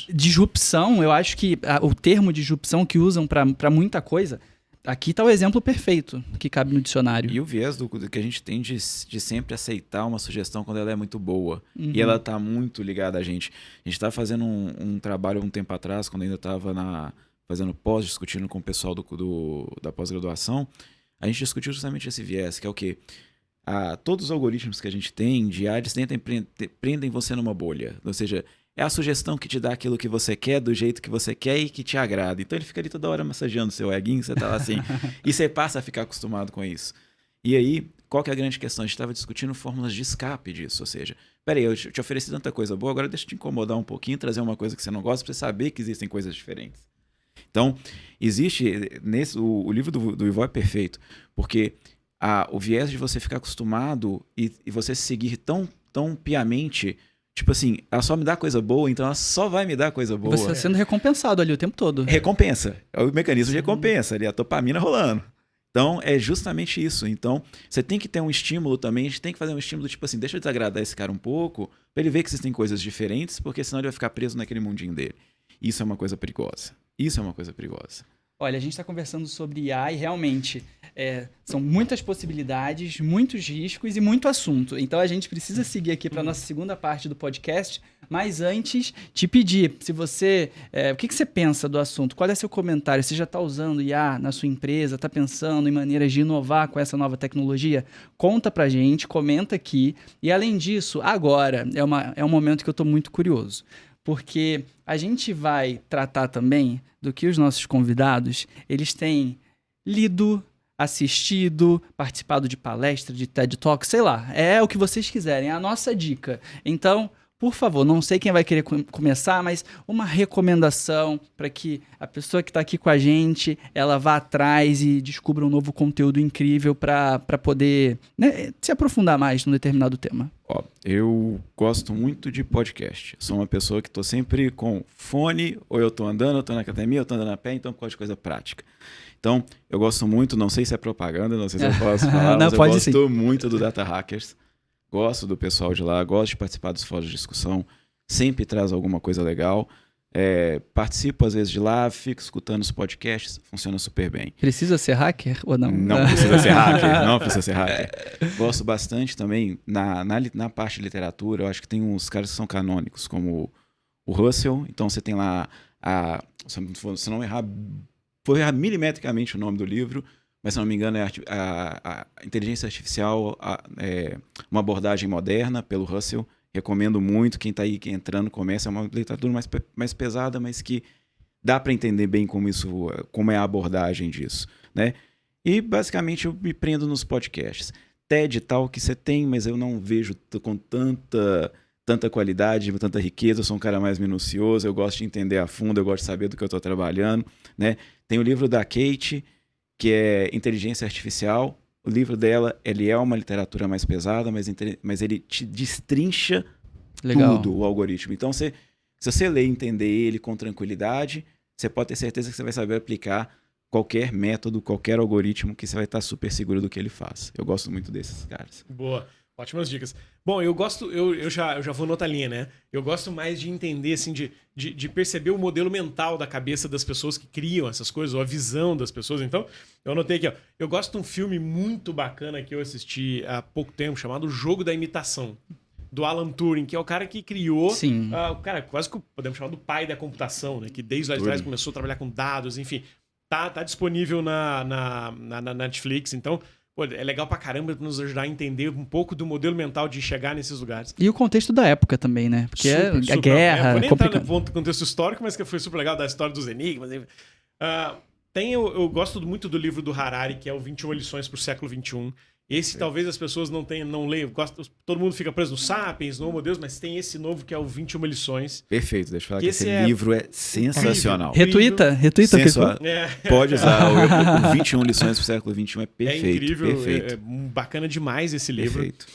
disrupção. Eu acho que o termo disrupção que usam para muita coisa aqui está o exemplo perfeito que cabe no dicionário. E o viés do que a gente tem de sempre aceitar uma sugestão quando ela é muito boa. E ela está muito ligada a gente. A gente estava fazendo um trabalho um tempo atrás, quando ainda estava fazendo pós, discutindo com o pessoal da pós-graduação. A gente discutiu justamente esse viés, que é o quê? Todos os algoritmos que a gente tem de ads prendem você numa bolha. Ou seja, é a sugestão que te dá aquilo que você quer, do jeito que você quer e que te agrada. Então ele fica ali toda hora massageando o seu eguinho, você tá lá assim. E você passa a ficar acostumado com isso. E aí, qual que é a grande questão? A gente estava discutindo fórmulas de escape disso. Ou seja, peraí, eu te ofereci tanta coisa boa, agora deixa eu te incomodar um pouquinho, trazer uma coisa que você não gosta pra você saber que existem coisas diferentes. Então, existe... o livro do Ivo é perfeito, porque o viés de você ficar acostumado e você seguir tão piamente... Tipo assim, ela só me dá coisa boa, então ela só vai me dar coisa boa. Você está sendo recompensado ali o tempo todo. Recompensa. É o mecanismo de recompensa ali, a dopamina rolando. Então, é justamente isso. Então, você tem que ter um estímulo também, a gente tem que fazer um estímulo tipo assim, deixa eu desagradar esse cara um pouco, pra ele ver que existem coisas diferentes, porque senão ele vai ficar preso naquele mundinho dele. Isso é uma coisa perigosa. Olha, a gente está conversando sobre IA e realmente são muitas possibilidades, muitos riscos e muito assunto. Então a gente precisa seguir aqui para a nossa segunda parte do podcast, mas antes te pedir, se você, o que você pensa do assunto? Qual é seu comentário? Você já está usando IA na sua empresa? Está pensando em maneiras de inovar com essa nova tecnologia? Conta pra gente, comenta aqui. E além disso, agora é um momento que eu estou muito curioso. Porque a gente vai tratar também do que os nossos convidados, eles têm lido, assistido, participado de palestra, de TED Talk, sei lá, é o que vocês quiserem, é a nossa dica. Então, por favor, não sei quem vai querer começar, mas uma recomendação para que a pessoa que está aqui com a gente, ela vá atrás e descubra um novo conteúdo incrível para poder, né, se aprofundar mais num determinado tema. Eu gosto muito de podcast. Sou uma pessoa que estou sempre com fone, ou eu estou andando, eu estou na academia, eu estou andando a pé, então gosto de coisa prática. Então, eu gosto muito, não sei se é propaganda, não sei se eu posso falar, não, mas eu gosto sim. Muito do Data Hackers. Gosto do pessoal de lá, gosto de participar dos fóruns de discussão, sempre traz alguma coisa legal. Participo às vezes de lá, fico escutando os podcasts, funciona super bem. Precisa ser hacker ou não? Não precisa ser hacker, não precisa ser hacker. Gosto bastante também, na parte de literatura, eu acho que tem uns caras que são canônicos, como o Russell, então você tem lá, se não errar, vou errar milimetricamente o nome do livro, mas se não me engano é a Inteligência Artificial, uma abordagem moderna, pelo Russell. Recomendo muito, quem está aí entrando, começa, é uma literatura mais pesada, mas que dá para entender bem como é a abordagem disso, né? E basicamente eu me prendo nos podcasts. TED e tal que você tem, mas eu não vejo com tanta qualidade, tanta riqueza, eu sou um cara mais minucioso, eu gosto de entender a fundo, eu gosto de saber do que eu estou trabalhando, né? Tem o livro da Kate, que é Inteligência Artificial. O livro dela, ele é uma literatura mais pesada, mas ele te destrincha tudo, o algoritmo. Então, se você ler e entender ele com tranquilidade, você pode ter certeza que você vai saber aplicar qualquer método, qualquer algoritmo, que você vai estar super seguro do que ele faz. Eu gosto muito desses caras. Boa. Ótimas dicas. Bom, eu já vou noutra linha, né? Eu gosto mais de entender, assim, de perceber o modelo mental da cabeça das pessoas que criam essas coisas, ou a visão das pessoas. Então, eu anotei aqui, ó. Eu gosto de um filme muito bacana que eu assisti há pouco tempo, chamado O Jogo da Imitação, do Alan Turing, que é o cara que criou... Sim. O cara, quase que podemos chamar do pai da computação, né? Que desde lá de trás começou a trabalhar com dados, enfim. Tá disponível na Netflix, então... Pô, é legal pra caramba nos ajudar a entender um pouco do modelo mental de chegar nesses lugares. E o contexto da época também, né? Porque a guerra... Vou nem entrar no contexto histórico, mas que foi super legal, da história dos enigmas. Eu gosto muito do livro do Harari, que é o 21 lições pro século XXI. Esse talvez as pessoas não leiam. Todo mundo fica preso no Sapiens, no Homo Deus, mas tem esse novo que é o 21 lições. Perfeito, deixa eu falar que esse livro é sensacional. Retuita. Pode usar. O 21 lições pro século XXI é perfeito. É incrível, perfeito. É bacana demais esse livro. Perfeito.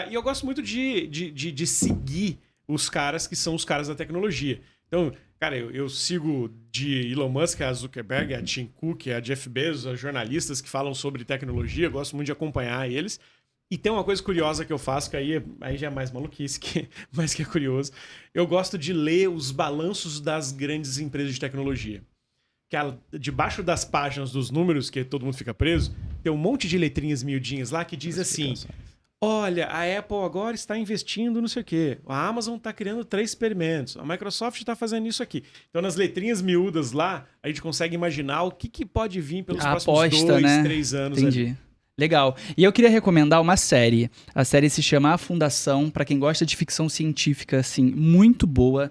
E eu gosto muito de seguir os caras que são os caras da tecnologia. Então, cara, eu sigo de Elon Musk, a Zuckerberg, a Tim Cook, a Jeff Bezos, os jornalistas que falam sobre tecnologia, eu gosto muito de acompanhar eles. E tem uma coisa curiosa que eu faço, que aí já é mais maluquice, mas que é curioso. Eu gosto de ler os balanços das grandes empresas de tecnologia. debaixo das páginas dos números, que todo mundo fica preso, tem um monte de letrinhas miudinhas lá que diz assim: olha, a Apple agora está investindo não sei o quê, a Amazon está criando 3 experimentos, a Microsoft está fazendo isso aqui. Então, nas letrinhas miúdas lá, a gente consegue imaginar o que pode vir pelos próximos 2, 3 anos. Entendi. Ali. Legal. E eu queria recomendar uma série. A série se chama A Fundação, para quem gosta de ficção científica, assim, muito boa.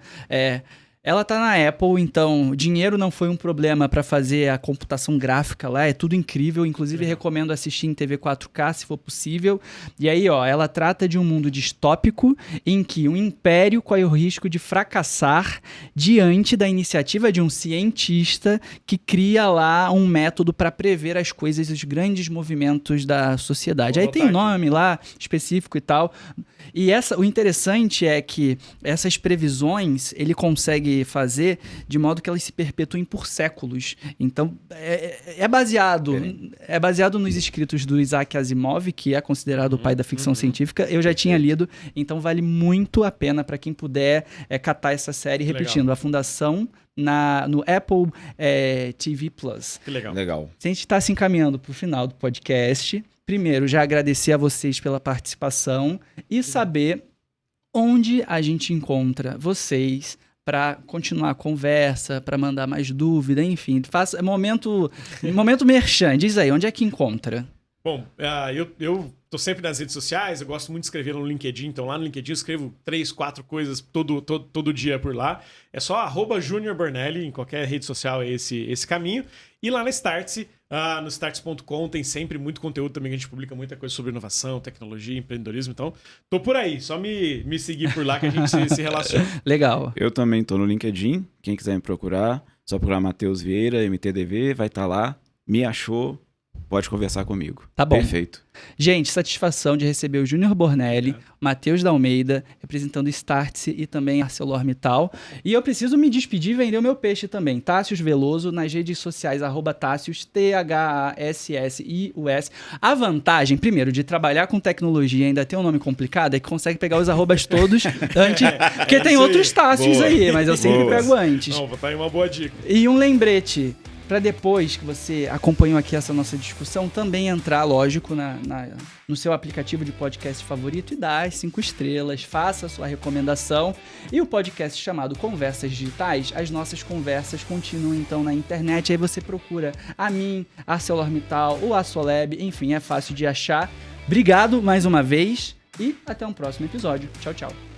Ela tá na Apple, então dinheiro não foi um problema para fazer a computação gráfica lá, é tudo incrível, inclusive recomendo assistir em TV 4K se for possível. E aí, ela trata de um mundo distópico em que um império corre o risco de fracassar diante da iniciativa de um cientista que cria lá um método para prever as coisas, os grandes movimentos da sociedade. Aí tem um nome lá específico e tal. E o interessante é que essas previsões ele consegue fazer de modo que elas se perpetuem por séculos. Então, é baseado nos escritos do Isaac Asimov, que é considerado o pai da ficção científica. Eu já tinha lido, então vale muito a pena para quem puder catar essa série. Repetindo, A Fundação no Apple TV Plus. Que legal. Se a gente está se encaminhando para o final do podcast, primeiro, já agradecer a vocês pela participação e saber onde a gente encontra vocês para continuar a conversa, para mandar mais dúvida, enfim. Faça momento merchan. Diz aí, onde é que encontra? Bom, eu tô sempre nas redes sociais, eu gosto muito de escrever no LinkedIn, então lá no LinkedIn eu escrevo 3, 4 coisas todo dia por lá. É só @Junior Bornelli, em qualquer rede social é esse caminho. E lá na Startse, no startse.com tem sempre muito conteúdo também, que a gente publica muita coisa sobre inovação, tecnologia, empreendedorismo. Então, tô por aí, só me seguir por lá que a gente se relaciona. Legal. Eu também tô no LinkedIn, quem quiser me procurar, só procurar Matheus Vieira, MTDV, vai estar lá, me achou, pode conversar comigo. Tá bom. Perfeito. Gente, satisfação de receber o Júnior Bornelli, Matheus da Almeida, representando Startse e também ArcelorMittal. E eu preciso me despedir e vender o meu peixe também. Tássius Veloso, nas redes sociais, @Tássius, THASSIUS. A vantagem, primeiro, de trabalhar com tecnologia e ainda ter um nome complicado é que consegue pegar os arrobas todos antes. Porque tem outros Tássius aí, mas eu sempre pego antes. Não, tá aí uma boa dica. E um lembrete. Para depois que você acompanhou aqui essa nossa discussão, também entrar, lógico, no seu aplicativo de podcast favorito e dar as 5 estrelas, faça a sua recomendação. E o podcast chamado Conversas Digitais, as nossas conversas continuam então na internet, aí você procura a mim, a ArcelorMittal, o Assolab, enfim, é fácil de achar. Obrigado mais uma vez e até um próximo episódio. Tchau, tchau.